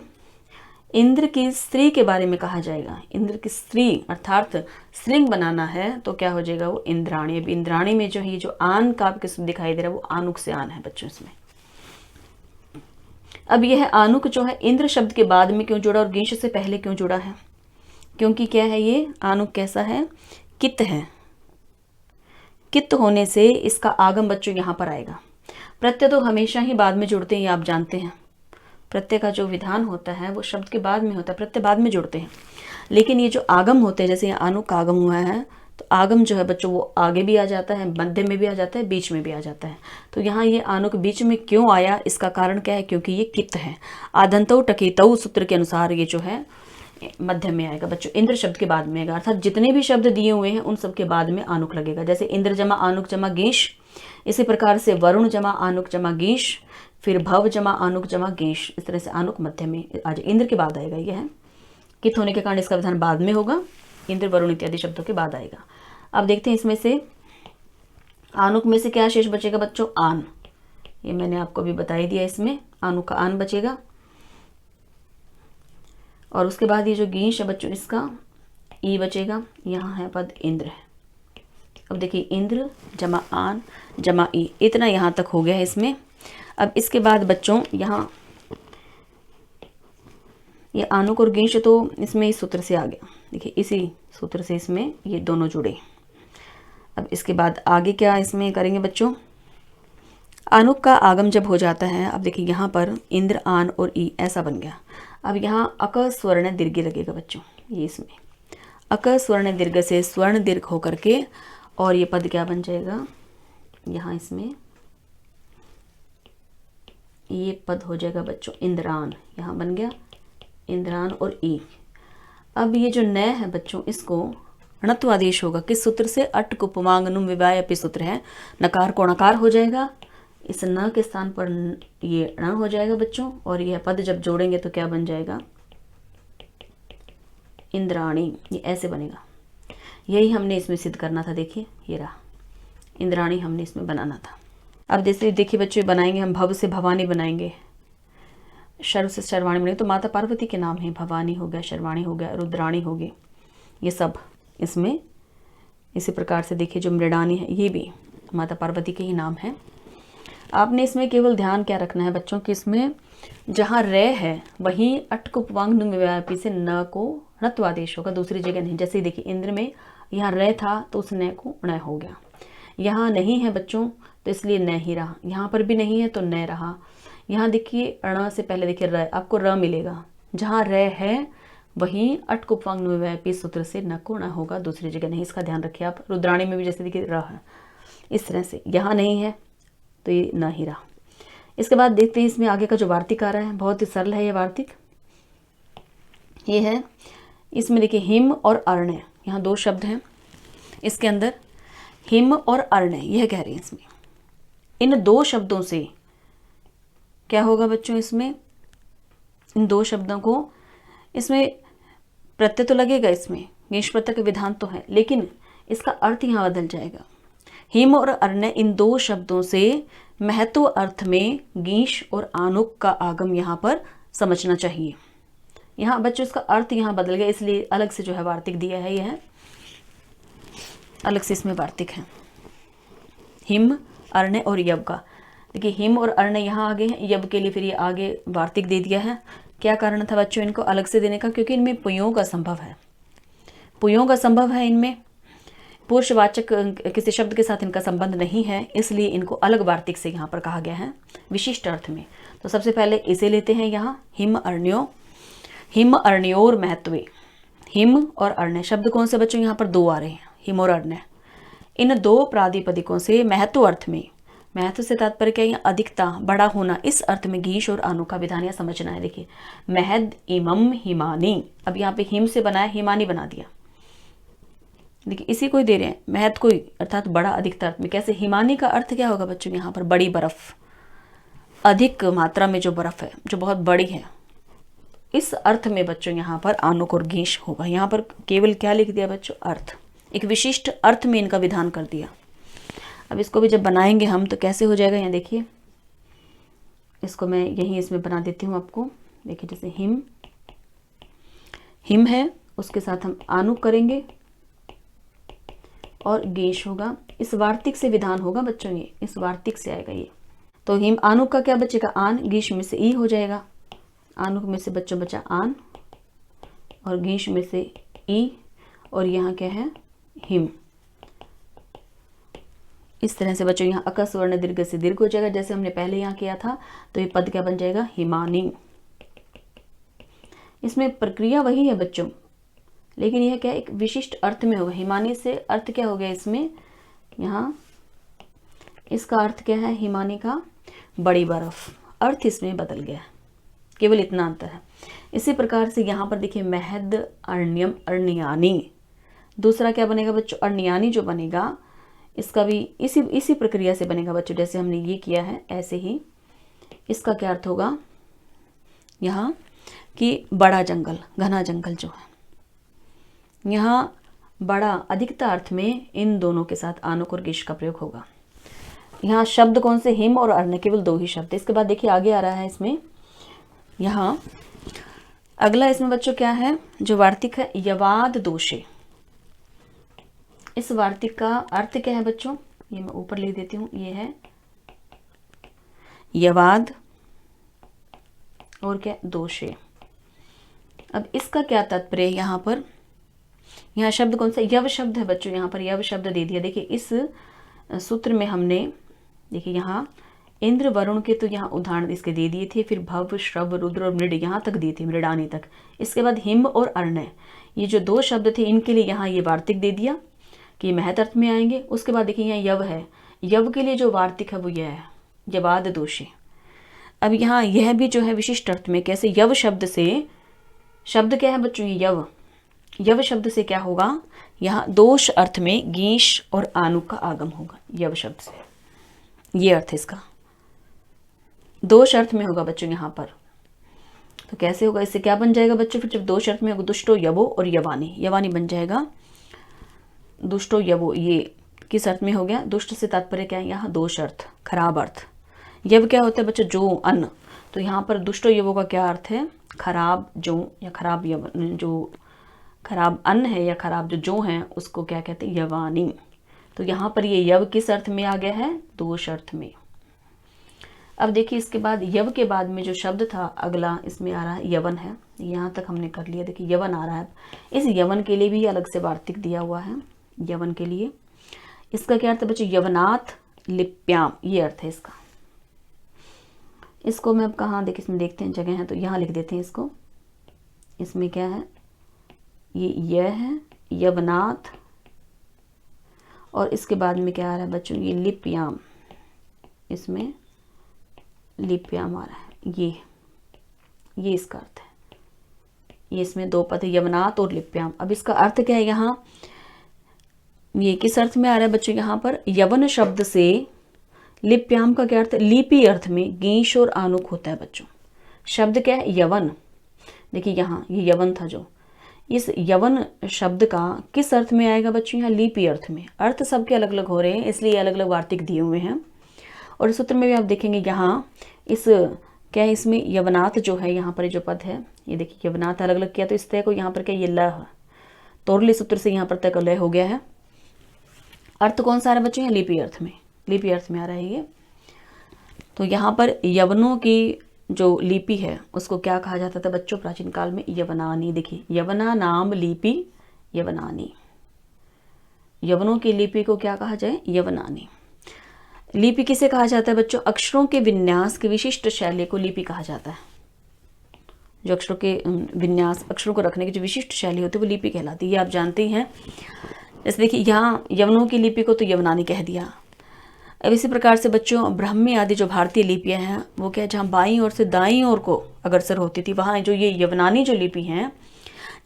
इंद्र की स्त्री के बारे में कहा जाएगा। इंद्र की स्त्री अर्थात स्त्रीलिंग बनाना है तो क्या हो जाएगा, वो इंद्राणी। अब इंद्राणी में जो है जो आन का आपके दिखाई दे रहा है वो आनुक से आन है बच्चों इसमें। अब यह आनुक जो है इंद्र शब्द के बाद में क्यों जुड़ा और गेश से पहले क्यों जुड़ा है, क्योंकि क्या है ये आनुक कैसा है, कित है। कित होने से इसका आगम बच्चों यहाँ पर आएगा। प्रत्यय तो हमेशा ही बाद में जुड़ते हैं, ये आप जानते हैं। प्रत्यय का जो विधान होता है वो शब्द के बाद में होता है, प्रत्यय बाद में जुड़ते हैं। लेकिन ये जो आगम होते हैं, जैसे यहाँ आनुक का आगम हुआ है तो आगम जो है बच्चों वो आगे भी आ जाता है, मध्य में भी आ जाता है, बीच में भी आ जाता है। तो यहाँ ये आनुक बीच में क्यों आया, इसका कारण क्या है, क्योंकि ये कित है। आदंतौ टकेतौ सूत्र के अनुसार ये जो है मध्य में आएगा बच्चों, इंद्र शब्द के बाद में आएगा। अर्थात जितने भी शब्द दिए हुए हैं उन सब के बाद में आनुक लगेगा। जैसे इंद्र जमा आनुक जमा गेश, इसी प्रकार से वरुण जमा आनुक जमा गेश, फिर भव जमा आनुक जमा गेश, इस तरह से आनुक मध्य में आज इंद्र के बाद आएगा। यह है कित होने के कारण इसका विधान बाद में होगा, इंद्र वरुण इत्यादि शब्दों के बाद आएगा। अब देखते हैं इसमें से आनुक में से क्या शेष बचेगा बच्चों, आन। ये मैंने आपको भी बता ही दिया, इसमें आनुक का आन बचेगा। और उसके बाद ये जो गेश है बच्चों इसका ई बचेगा। यहाँ है पद इंद्र है। अब देखिए इंद्र जमा आन जमा ई, इतना यहाँ तक हो गया है इसमें। अब इसके बाद बच्चों यहाँ ये आनुक और गेश तो इसमें इस सूत्र से आ गया। देखिए इसी सूत्र से इसमें ये दोनों जुड़े। अब इसके बाद आगे क्या इसमें करेंगे बच्चों, आनुक का आगम जब हो जाता है, अब देखिए यहाँ पर इंद्र आन और ई ऐसा बन गया। अब यहाँ अक स्वर्ण दीर्घ लगेगा बच्चों, ये इसमें अक स्वर्ण दीर्घ से स्वर्ण दीर्घ होकर के और ये पद क्या बन जाएगा, यहाँ इसमें ये पद हो जाएगा बच्चों इंद्रान, यहाँ बन गया इंद्रान और ई। अब ये जो न है बच्चों इसको णत्व आदेश होगा, किस सूत्र से, अट कुपमांग नुम विवाय अपि सूत्र है। नकार को णकार हो जाएगा, इस न के स्थान पर ये ण हो जाएगा बच्चों। और यह पद जब जोड़ेंगे तो क्या बन जाएगा, इंद्राणी, ये ऐसे बनेगा। यही हमने इसमें सिद्ध करना था। देखिए ये रहा इंद्राणी, हमने इसमें बनाना था। अब जैसे देखिए बच्चों बनाएंगे हम, भव से भवानी बनाएंगे, शर्व से शर्वाणी बनेंगे, तो माता पार्वती के नाम है, भवानी हो गया, शर्वाणी हो गया, रुद्राणी हो गई, ये सब इसमें। इसी प्रकार से देखिए जो मृडानी है ये भी माता पार्वती के ही नाम है। आपने इसमें केवल ध्यान क्या रखना है बच्चों कि इसमें जहाँ रे है वहीं अटकुपवांग नुम व्यापी से न को णत्व आदेश होगा, दूसरी जगह नहीं। जैसे देखिए इंद्र में यहाँ रे था तो उस न को ण हो गया, यहाँ नहीं है बच्चों तो इसलिए न ही रहा, यहाँ पर भी नहीं है तो न रहा। यहाँ देखिए अण से पहले देखिए र, आपको र मिलेगा, जहाँ र है वहीं अटकुपवांग नुम व्यापी सूत्र से न को ण होगा, दूसरी जगह नहीं। इसका ध्यान रखिए आप। रुद्राणी में भी जैसे देखिए र है, इस तरह से यहाँ नहीं है तो ये न ही रहा। इसके बाद देखते हैं इसमें आगे का जो वार्तिक आ रहा है, बहुत ही सरल है ये वार्तिक। ये है इसमें देखिए हिम और अरण्य, यहाँ दो शब्द हैं इसके अंदर, हिम और अरण्य, यह कह रहे हैं इसमें। इन दो शब्दों से क्या होगा बच्चों, इसमें इन दो शब्दों को, इसमें प्रत्यय तो लगेगा, इसमें गेश प्रत्यय का विधान तो है, लेकिन इसका अर्थ यहाँ बदल जाएगा। हिम और अरण्य, इन दो शब्दों से महत्व अर्थ में गीश और आनुक का आगम यहाँ पर समझना चाहिए। यहाँ बच्चों इसका अर्थ यहाँ बदल गया, इसलिए अलग से जो है वार्तिक दिया है, यह अलग से इसमें वार्तिक है। हिम अरण्य और यव का, देखिए हिम और अरण्य यहाँ आगे हैं, यव के लिए फिर ये आगे वार्तिक दे दिया है। क्या कारण था बच्चों इनको अलग से देने का, क्योंकि इनमें पुयों का संभव है, पुयों का संभव है, इनमें पुरुषवाचक किसी शब्द के साथ इनका संबंध नहीं है, इसलिए इनको अलग वार्तिक से यहाँ पर कहा गया है विशिष्ट अर्थ में। तो सबसे पहले इसे लेते हैं यहाँ, हिम अरण्यो, हिम अरण्योर महत्वे। हिम और अरण्य शब्द कौन से बच्चों, यहाँ पर दो आ रहे हैं, हिम और अरण्य। इन दो प्रातिपदिकों से महत्व अर्थ में, महत्व से तात्पर्य क्या है, अधिकता, बड़ा होना, इस अर्थ में गीश और आनु का विधान यहाँ समझना है। देखिए महद इमम हिमानी, अब यहाँ पे हिम से बनाया, हिमानी बना दिया। देखिए इसी को ही दे रहे हैं, महद को ही, अर्थात बड़ा अधिकता अर्थ में। कैसे, हिमानी का अर्थ क्या होगा बच्चों, यहाँ पर बड़ी बर्फ, अधिक मात्रा में जो बर्फ है, जो बहुत बड़ी है, इस अर्थ में बच्चों यहाँ पर आनुक और गेश होगा। यहाँ पर केवल क्या लिख दिया बच्चों, अर्थ, एक विशिष्ट अर्थ में इनका विधान कर दिया। अब इसको भी जब बनाएंगे हम तो कैसे हो जाएगा, यहाँ देखिए, इसको मैं यहीं इसमें बना देती हूँ आपको। देखिए जैसे हिम, हिम है, उसके साथ हम आनुक करेंगे और गेश होगा। इस वार्तिक से विधान होगा बच्चों, ये इस वार्तिक से आएगा ये। तो हिम आनुक का क्या बचेगा, आन, गेश में से ई हो जाएगा। आनुक में से बच्चों बचा आन और गेश में से ई, और यहाँ क्या है, हिम। इस तरह से बच्चों यहाँ अकस वर्ण दीर्घ से दीर्घ हो जाएगा, जैसे हमने पहले यहाँ किया था। तो ये पद क्या बन जाएगा, हिमानी। इसमें प्रक्रिया वही है बच्चों, लेकिन यह क्या एक विशिष्ट अर्थ में होगा। हिमानी से अर्थ क्या हो गया इसमें, यहाँ इसका अर्थ क्या है, हिमानी का बड़ी बर्फ, अर्थ इसमें बदल गया, केवल इतना अंतर है। इसी प्रकार से यहाँ पर देखिए महद अर्ण्यम अर्णयानी, दूसरा क्या बनेगा बच्चों, अर्णयानी जो बनेगा, इसका भी इसी प्रक्रिया से बनेगा बच्चों, जैसे हमने ये किया है ऐसे ही। इसका क्या अर्थ होगा यहाँ कि बड़ा जंगल, घना जंगल जो है। यहाँ बड़ा अधिकता अर्थ में इन दोनों के साथ आनुक और गेश का प्रयोग होगा। यहाँ शब्द कौन से, हिम और अर्ण, केवल दो ही शब्द। इसके बाद देखिए आगे आ रहा है इसमें, यहाँ अगला इसमें बच्चों क्या है, जो वार्तिक है, यवाद दोषे। इस वार्तिक का अर्थ क्या है बच्चों, ये मैं ऊपर लिख देती हूँ, ये है यवाद और क्या, दोषे। अब इसका क्या तात्पर्य, यहाँ पर यहाँ शब्द कौन सा, यव शब्द है बच्चों, यहाँ पर यव शब्द दे दिया। देखिए इस सूत्र में हमने, देखिए यहाँ इंद्र वरुण के तो यहाँ उदाहरण इसके दे दिए थे, फिर भव श्रव रुद्र और मृड यहाँ तक दिए थे, मृडानी तक। इसके बाद हिम और अर्ण, ये जो दो शब्द थे इनके लिए यहाँ ये वार्तिक दे दिया कि ये महत अर्थ में आएंगे। उसके बाद देखिए यहाँ यव है, यव के लिए जो वार्तिक है वो यह है, यवाद दोषे। अब यहाँ यह भी जो है विशिष्ट अर्थ में, कैसे, यव शब्द से, शब्द क्या है बच्चों, ये यव, यव शब्द से क्या होगा, यहाँ दोष अर्थ में गेश और आनुक का आगम होगा। यव शब्द से ये अर्थ है इसका, दोष अर्थ में होगा बच्चों यहाँ पर। तो कैसे होगा, इससे क्या बन जाएगा बच्चों, फिर जब दोष अर्थ में होगा, दुष्टो यवो और यवानी, यवानी बन जाएगा, दुष्टो यवो। ये किस अर्थ में हो गया, दुष्ट से तात्पर्य क्या है, यहाँ दोष अर्थ, खराब अर्थ। यव क्या होता है बच्चों, जो, अन्न। तो यहाँ पर दुष्टो यवो का क्या अर्थ है, खराब जो, या खराब यव, जो खराब अन्न है या खराब जो है उसको क्या कहते हैं, यवानी। तो यहाँ पर ये यव किस अर्थ में आ गया है, दोष अर्थ में। अब देखिए इसके बाद यव के बाद में जो शब्द था अगला इसमें आ रहा है, यवन है। यहाँ तक हमने कर लिया, देखिए यवन आ रहा है। इस यवन के लिए भी अलग से वार्तिक दिया हुआ है, यवन के लिए। इसका क्या अर्थ है बच्चों, यवनाथ लिप्याम, ये अर्थ है इसका। इसको मैं अब कहाँ देखिए, इसमें देखते हैं जगह है तो यहाँ लिख देते हैं इसको। इसमें क्या है, ये है यवनाथ, और इसके बाद में क्या आ रहा है बच्चों, ये लिप्याम, इसमें लिप्याम आ रहा है, ये इसका अर्थ है। ये इसमें दो पद है, यवनाथ और लिप्याम। अब इसका अर्थ क्या है, यहाँ ये किस अर्थ में आ रहा है बच्चों, यहाँ पर यवन शब्द से लिप्याम का क्या अर्थ है, लिपि अर्थ में गेश और आनुक होता है बच्चों। शब्द क्या है, यवन। देखिए यहाँ ये यवन था, जो इस यवन शब्द का किस अर्थ में आएगा बच्चों, यहाँ लिपि अर्थ में। अर्थ सबके अलग अलग हो रहे हैं, इसलिए अलग अलग वार्तिक दिए हुए हैं। और इस सूत्र में भी आप देखेंगे यहाँ इस क्या है, इसमें यवनाथ जो है, यहाँ पर जो पद है, ये देखिए यवनाथ अलग अलग किया तो इस तय को यहाँ पर क्या, ये ल है, तोरली सूत्र से यहाँ पर तय का लय हो गया है। अर्थ कौन सा आ रहा है बच्चों, यहाँ लिपि अर्थ में, लिपि अर्थ में आ रहा है ये। तो यहाँ पर यवनों की जो लिपि है उसको क्या कहा जाता था बच्चों प्राचीन काल में, यवनानी। देखिए यवना नाम लिपि यवनानी, यवनों की लिपि को क्या कहा जाए, यवनानी। लिपि किसे कहा जाता है बच्चों, अक्षरों के विन्यास की विशिष्ट शैली को लिपि कहा जाता है। जो अक्षरों के विन्यास, अक्षरों को रखने की जो विशिष्ट शैली होती है वो लिपि कहलाती है, ये आप जानते हैं। जैसे देखिए यहाँ यवनों की लिपि को तो यवनानी कह दिया। अब इसी प्रकार से बच्चों ब्राह्मी आदि जो भारतीय लिपियाँ हैं वो क्या, जहाँ बाईं ओर से दाईं ओर को अग्रसर होती थी, वहाँ जो ये यवनानी जो लिपि हैं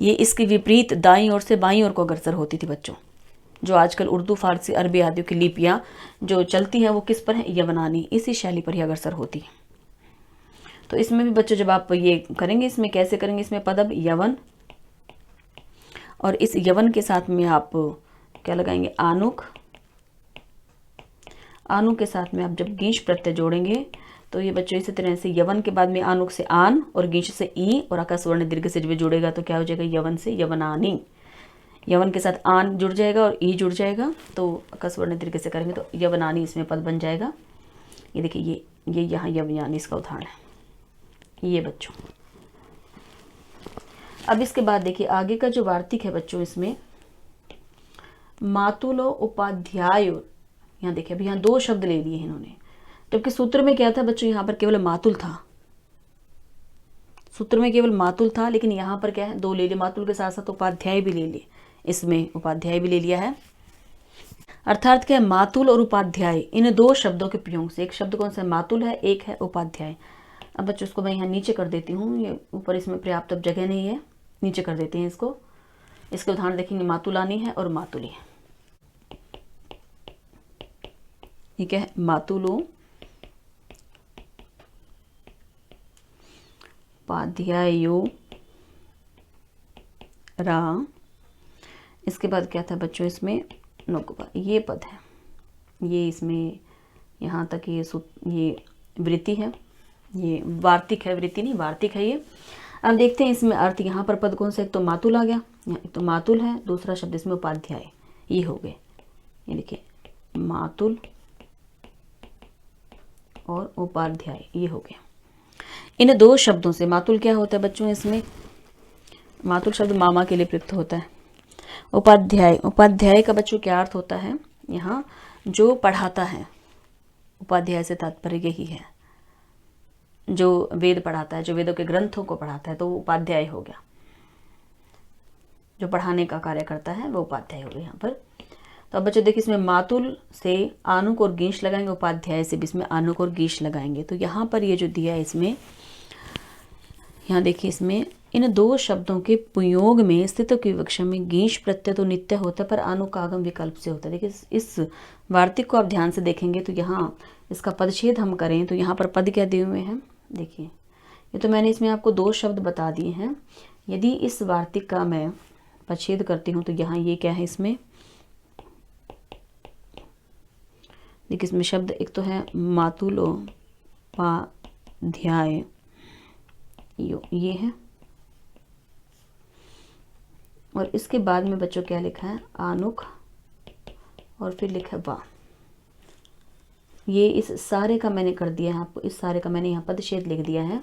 ये इसके विपरीत दाईं ओर से बाईं ओर को अग्रसर होती थी बच्चों। जो आजकल उर्दू, फारसी, अरबी आदि की लिपियाँ जो चलती हैं वो किस पर है, यवनानी, इसी शैली पर ही अग्रसर होती है। तो इसमें भी बच्चों जब आप ये करेंगे, इसमें कैसे करेंगे, इसमें पदब यवन, और इस यवन के साथ में आप क्या लगाएंगे, आनुक। आनु के साथ में आप जब गीश प्रत्यय जोड़ेंगे तो ये बच्चों इसी तरह से यवन के बाद में आनुक से आन और गीश से ई और आकाश वर्ण दीर्घ से जब जुड़ेगा तो क्या हो जाएगा, यवन से यवनानी। यवन के साथ आन जुड़ जाएगा और ई जुड़ जाएगा तो आकाश वर्ण दीर्घ से करेंगे तो यवनानी इसमें पद बन जाएगा। ये देखिए ये यहाँ यवयानी इसका उदाहरण है ये बच्चों। अब इसके बाद देखिए आगे का जो वार्तिक है बच्चों, इसमें मातुलो उपाध्याय, यहाँ देखिए अभी यहाँ 2 शब्द ले लिए हैं इन्होंने, जबकि सूत्र में क्या था बच्चों, यहाँ पर केवल मातुल था, सूत्र में केवल मातुल था, लेकिन यहाँ पर क्या है 2 ले लिए, मातुल के साथ साथ उपाध्याय भी ले लिए, इसमें उपाध्याय भी ले लिया है। अर्थात क्या है, मातुल और उपाध्याय इन 2 शब्दों के प्रयोग से, एक शब्द कौन सा मातुल है, एक है उपाध्याय। अब बच्चों इसको मैं यहाँ नीचे कर देती हूँ, ये ऊपर इसमें पर्याप्त अब जगह नहीं है, नीचे कर देते हैं इसको। इसके उदाहरण देखेंगे, मातुलानी है और मातुली है। ठीक है, मातुलो उपाध्यायो रा। इसके बाद क्या था बच्चों, इसमें नोकबा, ये पद है, ये इसमें यहाँ तक ये वृत्ति है, ये वार्तिक है, वृत्ति नहीं वार्तिक है ये। अब देखते हैं इसमें अर्थ, यहाँ पर पद कौन सा, एक तो मातुल आ गया, एक तो मातुल है, दूसरा शब्द इसमें उपाध्याय, ये हो गए, ये देखिए मातुल और उपाध्याय ये हो गया। इन 2 शब्दों से मातुल क्या होता है बच्चों, इसमें मातुल शब्द मामा के लिए प्रयुक्त होता है। उपाध्याय, उपाध्याय का बच्चों क्या अर्थ होता है, यहाँ जो पढ़ाता है, उपाध्याय से तात्पर्य यही है जो वेद पढ़ाता है, जो वेदों के ग्रंथों को पढ़ाता है, तो वो उपाध्याय हो गया, जो पढ़ाने का कार्य करता है वो उपाध्याय हो गया यहाँ पर। तो अब बच्चों देखिए इसमें मातुल से आनुक और गीश लगाएंगे, उपाध्याय से भी इसमें आनुक और गीश लगाएंगे। तो यहाँ पर ये जो दिया है इसमें, यहाँ देखिए इसमें इन 2 शब्दों के प्रयोग में स्थित की विवक्षा में गीश प्रत्यय तो नित्य होता है पर आनुक आगम विकल्प से होता है। देखिए इस वार्तिक को आप ध्यान से देखेंगे तो यहाँ इसका पदच्छेद हम करें तो यहाँ पर पद क्या दिए हुए हैं, देखिए ये तो मैंने इसमें आपको 2 शब्द बता दिए हैं। यदि इस वार्तिक का मैं पदच्छेद करती हूँ तो यहाँ ये क्या है, इसमें देखिए इसमें शब्द एक तो है मातुलो उपाध्याय, ये है, और इसके बाद में बच्चों क्या लिखा है, आनुक, और फिर लिखा है वा। ये इस सारे का मैंने कर दिया है आपको, इस सारे का मैंने यहाँ पदच्छेद लिख दिया है।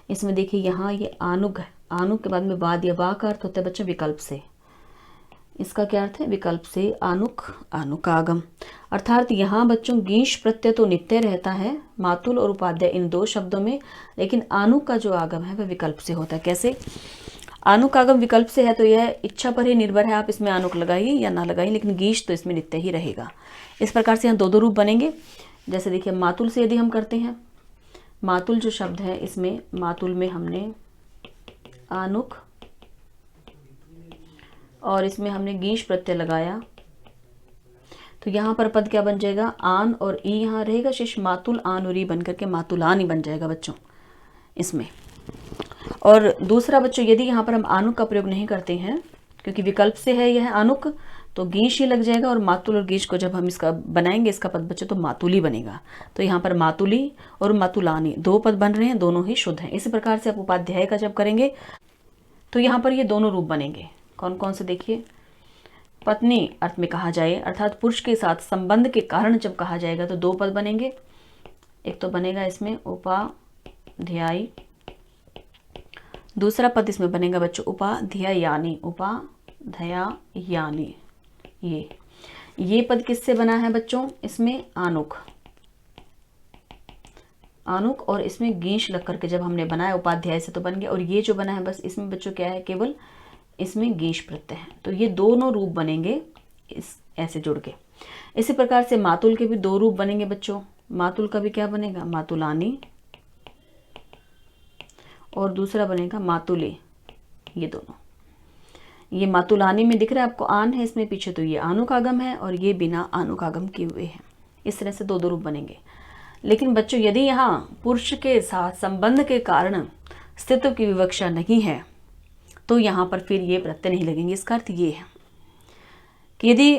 इसमें देखिए यहाँ ये आनुक है, आनुक के बाद में वा दिया, वा का अर्थ होता है बच्चों विकल्प से, इसका क्या अर्थ है, विकल्प से आनुक, आनुकागम। अर्थात यहाँ बच्चों गीश प्रत्यय तो नित्य रहता है मातुल और उपाध्याय इन 2 शब्दों में, लेकिन आनुक का जो आगम है वह विकल्प से होता है। कैसे, आनुक आगम विकल्प से है तो यह इच्छा पर ही निर्भर है, आप इसमें आनुक लगाइए या ना लगाइए, लेकिन गीश तो इसमें नित्य ही रहेगा। इस प्रकार से यहाँ 2 रूप बनेंगे। जैसे देखिए मातुल से यदि हम करते हैं, मातुल जो शब्द है इसमें मातुल में हमने आनुक और इसमें हमने गीश प्रत्यय लगाया, तो यहाँ पर पद क्या बन जाएगा, आन और ई यहाँ रहेगा, शेष मातुल आन और ई बन करके मातुलान ही बन जाएगा बच्चों इसमें। और दूसरा बच्चों यदि यहाँ पर हम आनुक का प्रयोग नहीं करते हैं क्योंकि विकल्प से है यह आनुक, तो गीश ही लग जाएगा, और मातुल और गीश को जब हम इसका बनाएंगे इसका पद बच्चों तो मातुली बनेगा। तो यहाँ पर मातुली और मातुलानी 2 पद बन रहे हैं, दोनों ही शुद्ध हैं। इसी प्रकार से आप उपाध्याय का जब करेंगे तो यहाँ पर ये 2 रूप बनेंगे। कौन कौन से, देखिए पत्नी अर्थ में कहा जाए, अर्थात पुरुष के साथ संबंध के कारण जब कहा जाएगा तो 2 पद बनेंगे। एक तो बनेगा इसमें उपाध्याय, दूसरा पद इसमें बनेगा बच्चों उपाध्यायानी, उपाध्यायानी। ये पद किससे बना है बच्चों, इसमें आनुक, आनुक और इसमें गीश लग करके जब हमने बनाया उपाध्याय से तो बन गया। और ये जो बना है बस इसमें बच्चों क्या है, केवल इसमें गीश प्रत्यय है। तो ये 2 रूप बनेंगे इस ऐसे जुड़ के। इसी प्रकार से मातुल के भी 2 रूप बनेंगे बच्चों। मातुल का भी क्या बनेगा, मातुलानी, और दूसरा बनेगा मातुले। ये दोनों, ये मातुलानी में दिख रहा है आपको आन है इसमें पीछे, तो ये आनुकागम है, और ये बिना आनुकागम किए हुए हैं। इस तरह से 2 रूप बनेंगे। लेकिन बच्चों यदि यहाँ पुरुष के साथ संबंध के कारण स्त्रीत्व की विवक्षा नहीं है तो यहाँ पर फिर ये प्रत्यय नहीं लगेंगे। इसका अर्थ ये है कि यदि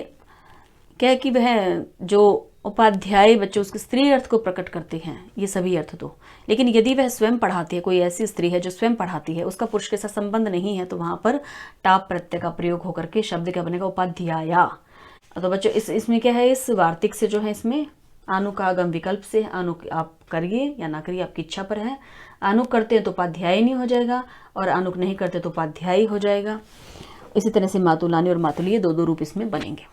क्या कि वह जो उपाध्याय बच्चों उसके स्त्री अर्थ को प्रकट करते हैं, ये सभी अर्थ तो, लेकिन यदि वह स्वयं पढ़ाती है, कोई ऐसी स्त्री है जो स्वयं पढ़ाती है, उसका पुरुष के साथ संबंध नहीं है, तो वहाँ पर टाप प्रत्यय का प्रयोग होकर के शब्द क्या बनेगा, उपाध्याया। तो बच्चों इसमें क्या है, इस वार्तिक से जो है इसमें आनु का आगम विकल्प से, आनु आप करिए या ना करिए आपकी इच्छा पर है। आनु करते हैं तो उपाध्याय नहीं हो जाएगा, और आनुक नहीं करते तो उपाध्यायी हो जाएगा। इसी तरह से मातुलानी और मातुली दो दो रूप इसमें बनेंगे।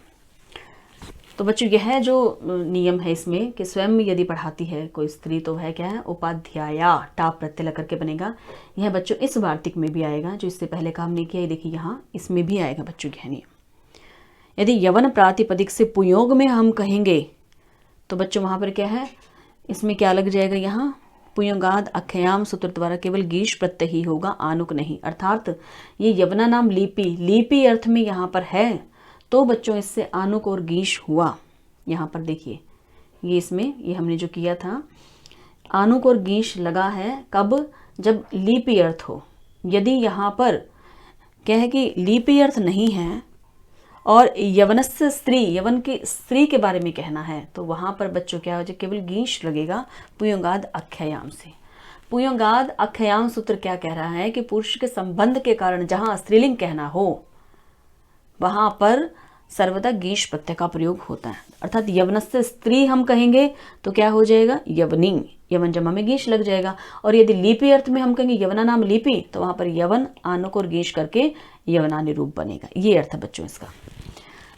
तो बच्चों यह जो नियम है इसमें कि स्वयं यदि पढ़ाती है कोई स्त्री तो वह क्या है, उपाध्याया, टाप प्रत्यय लग करके बनेगा। यह बच्चों इस वार्तिक में भी आएगा, जो इससे पहले काम नहीं किया, देखिए यहाँ इसमें भी आएगा बच्चों यह नियम। यदि यवन प्रातिपदिक से पुयोग में हम कहेंगे तो बच्चों वहाँ पर क्या है, इसमें क्या लग जाएगा, यहाँ पुयोगाद अख्याम सूत्र द्वारा केवल गीश प्रत्यय ही होगा, आनुक नहीं। अर्थात ये यवना नाम लिपि अर्थ में यहाँ पर है, तो बच्चों इससे आनुक और गीश हुआ। यहाँ पर देखिए ये इसमें ये हमने जो किया था, आनुक और गीश लगा है कब, जब लिपि अर्थ हो। यदि यहाँ पर क्या है कि लिपि अर्थ नहीं है और यवनस्य स्त्री, यवन की स्त्री के बारे में कहना है, तो वहाँ पर बच्चों क्या हो जाए, केवल गीश लगेगा पुयोगाद अख्यायाम से। पुयोगाद अख्यायाम सूत्र क्या कह रहा है कि पुरुष के संबंध के कारण जहाँ स्त्रीलिंग कहना हो वहाँ पर सर्वदा गीश प्रत्यय का प्रयोग होता है। अर्थात यवनस्य स्त्री हम कहेंगे तो क्या हो जाएगा, यवनी, यवन जमा में गीश लग जाएगा। और यदि लिपि अर्थ में हम कहेंगे यवना नाम लिपि, तो वहाँ पर यवन आनुक और गीश करके यवनानि रूप बनेगा। ये अर्थ है बच्चों इसका।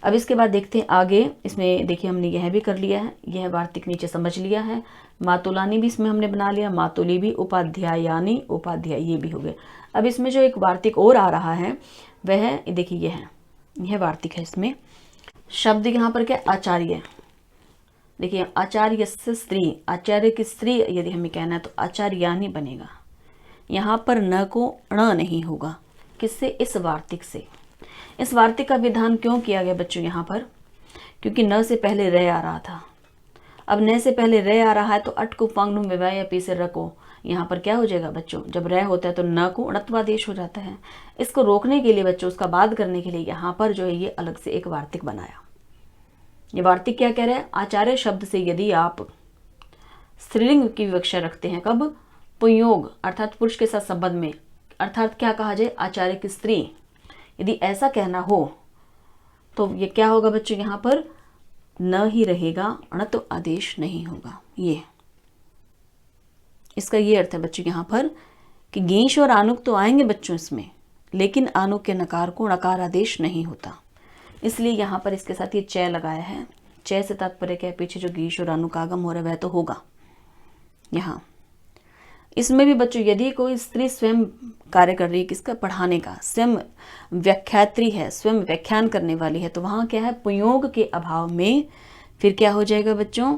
अब इसके बाद देखते हैं आगे। इसमें देखिए हमने यह भी कर लिया है, यह वार्तिक नीचे समझ लिया है। मातुलानी भी इसमें हमने बना लिया, मातुली भी, उपाध्यायानी, उपाध्याय ये भी हो गए। अब इसमें जो एक वार्तिक और आ रहा है वह देखिए यह वार्तिक है। इसमें शब्द यहाँ पर क्या, आचार्य। देखिए आचार्य से स्त्री, आचार्य की स्त्री यदि हमें कहना है तो आचार्यानी बनेगा। यहाँ पर न को ण नहीं होगा, किससे, इस वार्तिक से। इस वार्तिक का विधान क्यों किया गया बच्चों यहाँ पर, क्योंकि न से पहले रह आ रहा था। अब न से पहले रह आ रहा है तो अट को फांगनु विवाह या पी से रको, यहाँ पर क्या हो जाएगा बच्चों, जब रह होता है तो न को अणत्वादेश हो जाता है। इसको रोकने के लिए बच्चों, उसका बाद करने के लिए यहाँ पर जो है ये अलग से एक वार्तिक बनाया। ये वार्तिक क्या कह रहा है, आचार्य शब्द से यदि आप स्त्रीलिंग की विवक्षा रखते हैं, कब, पुयोग अर्थात पुरुष के साथ संबंध में, अर्थात क्या कहा जाए, आचार्य की स्त्री, यदि ऐसा कहना हो तो ये क्या होगा बच्चों, यहाँ पर न ही रहेगा, अणत्व आदेश नहीं होगा। ये इसका ये अर्थ है बच्चों यहाँ पर कि गीश और आनुक तो आएंगे बच्चों इसमें, लेकिन आनुक के नकार को नकार आदेश नहीं होता। इसलिए यहाँ पर इसके साथ ये चय लगाया है। चय से तात्पर्य क्या है, पीछे जो गीश और आनुक आगम हो रहा है वह तो होगा। यहाँ इसमें भी बच्चों यदि कोई स्त्री स्वयं कार्य कर रही है, किसका, पढ़ाने का, स्वयं व्याख्यात्री है, स्वयं व्याख्यान करने वाली है, तो वहाँ क्या है, पुयोग के अभाव में फिर क्या हो जाएगा बच्चों,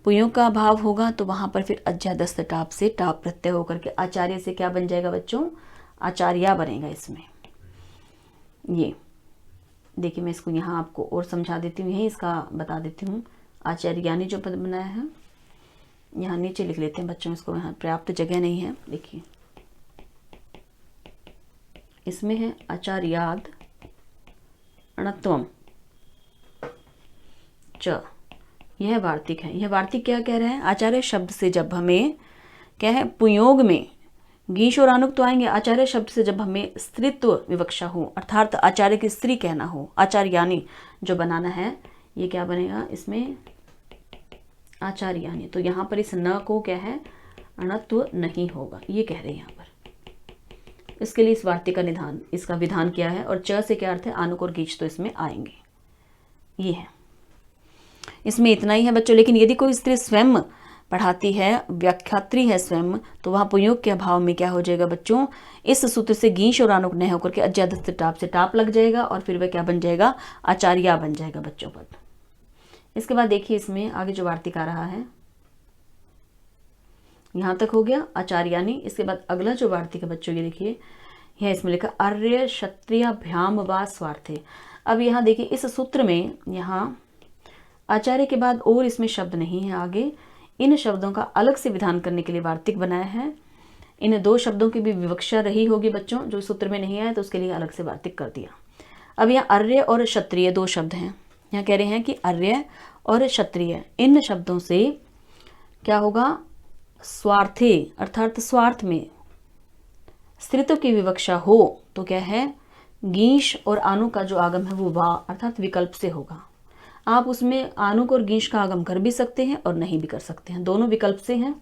पुयोग का अभाव होगा, तो वहाँ पर फिर अध्यादस्त टाप से टाप प्रत्यय होकर के आचार्य से क्या बन जाएगा बच्चों, आचार्या बनेगा। इसमें ये देखिए मैं इसको यहाँ आपको और समझा देती हूँ, यही इसका बता देती हूँ। आचार्यानी जो पद बनाया है यहाँ नीचे लिख लेते हैं बच्चों, इसको यहाँ पर्याप्त जगह नहीं है। देखिए इसमें है आचार्याद अणत्वम च, यह वार्तिक है। यह वार्तिक क्या कह रहा है, आचार्य शब्द से जब हमें क्या है, पुयोग में गीश और आनुक तो आएंगे, आचार्य शब्द से जब हमें स्त्रीत्व विवक्षा हो, अर्थात आचार्य की स्त्री कहना हो, आचार्यानी जो बनाना है, ये क्या बनेगा इसमें, आचार्यानी। तो यहाँ पर इस न को क्या है, अणत्व नहीं होगा, ये कह रहे हैं यहाँ पर। इसके लिए इस वार्तिक का निधान, इसका विधान किया है। और च से क्या अर्थ है, आनुक और गीच तो इसमें आएंगे। ये है, इसमें इतना ही है बच्चों। लेकिन यदि कोई स्त्री स्वयं पढ़ाती है, व्याख्यात्री है स्वयं, तो वहाँ पुयोग के अभाव में क्या हो जाएगा बच्चों, इस सूत्र से गीश और आनुक न होकर के अध्यादस्त टाप से टाप लग जाएगा, और फिर वह क्या बन जाएगा, आचार्या बन जाएगा बच्चों पद। इसके बाद देखिए इसमें आगे जो वार्तिक आ रहा है, यहाँ तक हो गया आचार्यानी। इसके बाद अगला जो वार्तिक है बच्चों, ये देखिए यह इसमें लिखा आर्य क्षत्रियाभ्याम वा स्वार्थे। अब यहाँ देखिए इस सूत्र में यहाँ आचार्य के बाद और इसमें शब्द नहीं है आगे, इन शब्दों का अलग से विधान करने के लिए वार्तिक बनाया है। इन 2 शब्दों की भी विवक्षा रही होगी बच्चों, जो सूत्र में नहीं आया तो उसके लिए अलग से वार्तिक कर दिया। अब यहाँ अर्य और क्षत्रिय 2 शब्द हैं। यहाँ कह रहे हैं कि अर्य और क्षत्रिय, इन शब्दों से क्या होगा, स्वार्थे अर्थात स्वार्थ में स्त्रीत्व की विवक्षा हो तो क्या है, गीश और आनु का जो आगम है वो वा अर्थात विकल्प से होगा। आप उसमें आनुक और गीश का आगम कर भी सकते हैं और नहीं भी कर सकते हैं, दोनों विकल्प से हैं।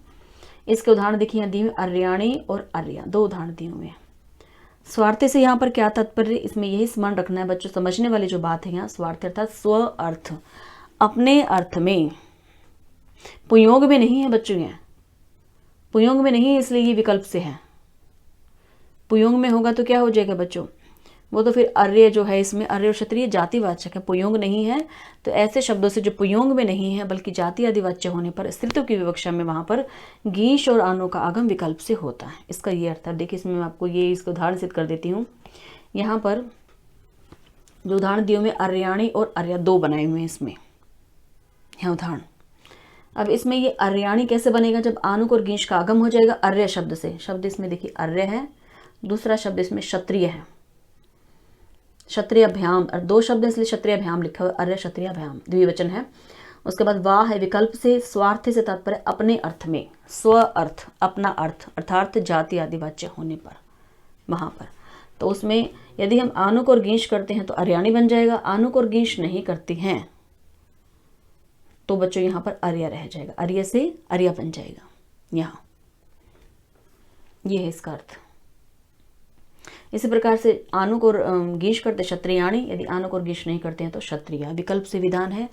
इसके उदाहरण देखिए दिए हुए अर्याणी और अर्या, 2 उदाहरण दिए हुए हैं। स्वार्थ से यहाँ पर क्या तात्पर्य, इसमें यही स्मरण रखना है बच्चों, समझने वाली जो बात है यहाँ, स्वार्थ अर्थात स्व अर्थ, अपने अर्थ में, पुयोग में नहीं है बच्चों, ये पुयोग में नहीं है इसलिए ये विकल्प से है। पुयोग में होगा तो क्या हो जाएगा बच्चों, वो तो फिर अर्य जो है, इसमें अर्य और क्षत्रिय जातिवाचक है, पुयोग नहीं है। तो ऐसे शब्दों से जो पुयोग में नहीं है बल्कि जाति आदिवाच्य होने पर स्त्रीत्व की विवक्षा में वहां पर गीश और आनो का आगम विकल्प से होता है। इसका ये अर्थ है। देखिए इसमें मैं आपको ये इसको उदाहरण सिद्ध कर देती हूँ। यहाँ पर जो उदाहरण दिए हुए अर्याणी और अर्या 2 बनाए हुए हैं इसमें, यहाँ उदाहरण। अब इसमें ये अर्याणी कैसे बनेगा, जब आनुक और गीश का आगम हो जाएगा अर्य शब्द से। शब्द इसमें देखिए अर्य है, दूसरा शब्द इसमें क्षत्रिय है, क्षत्रिय अभ्याम, और 2 शब्द इसलिए क्षत्रिय अभ्याम लिखा हुआ, अर्य क्षत्रिय अभ्याम द्विवचन है। उसके बाद वाह है विकल्प से, स्वार्थ से तात्पर्य अपने अर्थ में, स्व अर्थ अपना अर्थ अर्थात जाति आदिवाच्य होने पर वहां पर। तो उसमें यदि हम आनुक और गीश करते हैं तो अर्याणी बन जाएगा, आनुक और गीश नहीं करते हैं तो बच्चों यहाँ पर अर्या रह जाएगा, अर्य से अर्या बन जाएगा। यहाँ ये है इसका अर्थ। इसी प्रकार से आनुक और गीश करते क्षत्रियाणी, यदि आनुक और गीश नहीं करते हैं तो क्षत्रिय, विकल्प से विधान है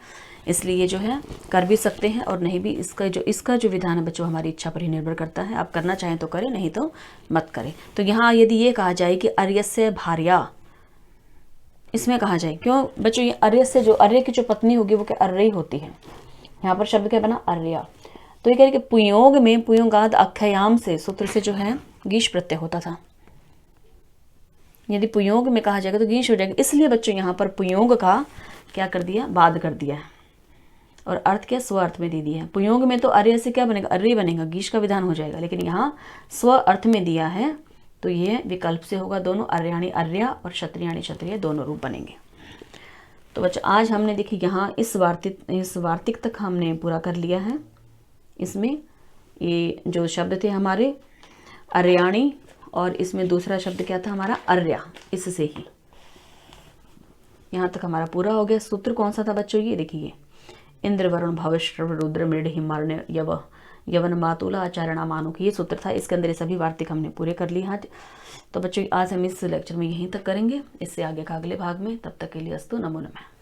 इसलिए जो है कर भी सकते हैं और नहीं भी। इसका जो विधान है बच्चों हमारी इच्छा पर ही निर्भर करता है, आप करना चाहें तो करें, नहीं तो मत करें। तो यहाँ यदि ये कहा जाए कि अर्यस्य भार्या, इसमें कहा जाए, क्यों बच्चों ये अर्य से, जो अर्य की जो पत्नी होगी वो क्या अर्य ही होती है। यहाँ पर शब्द क्या बना, अर्या। तो ये कह रहे कि पुयोग में पुयोगाद आख्यायाम से सूत्र से जो है गीश प्रत्यय होता था, यदि पुयोग में कहा जाएगा तो गीश हो जाएगा। इसलिए बच्चों यहाँ पर पुयोग का क्या कर दिया, बाद कर दिया है और अर्थ क्या स्व अर्थ में दे दिया है। पुयोग में तो अर्य से क्या बनेगा, अर्य बनेगा, गीश का विधान हो जाएगा, लेकिन यहाँ स्व अर्थ में दिया है तो ये विकल्प से होगा। दोनों अर्याणी अर्या और क्षत्रियाणी क्षत्रिय दोनों रूप बनेंगे। तो बच्चों आज हमने देखिए यहाँ इस वार्तिक तक हमने पूरा कर लिया है। इसमें ये जो शब्द थे हमारे अर्याणी और इसमें दूसरा शब्द क्या था हमारा अर्या, इससे ही यहाँ तक हमारा पूरा हो गया। सूत्र कौन सा था बच्चों, ये देखिए इंद्र वरुण भवश्रव रुद्र मृड हिमार्ण यवन मातुला आचारणा मानुक, ये सूत्र था। इसके अंदर ये सभी वार्तिक हमने पूरे कर लिए आज। तो बच्चों आज हम इस लेक्चर में यहीं तक करेंगे, इससे आगे का अगले भाग में। तब तक के लिए अस्तु, नमो नमः।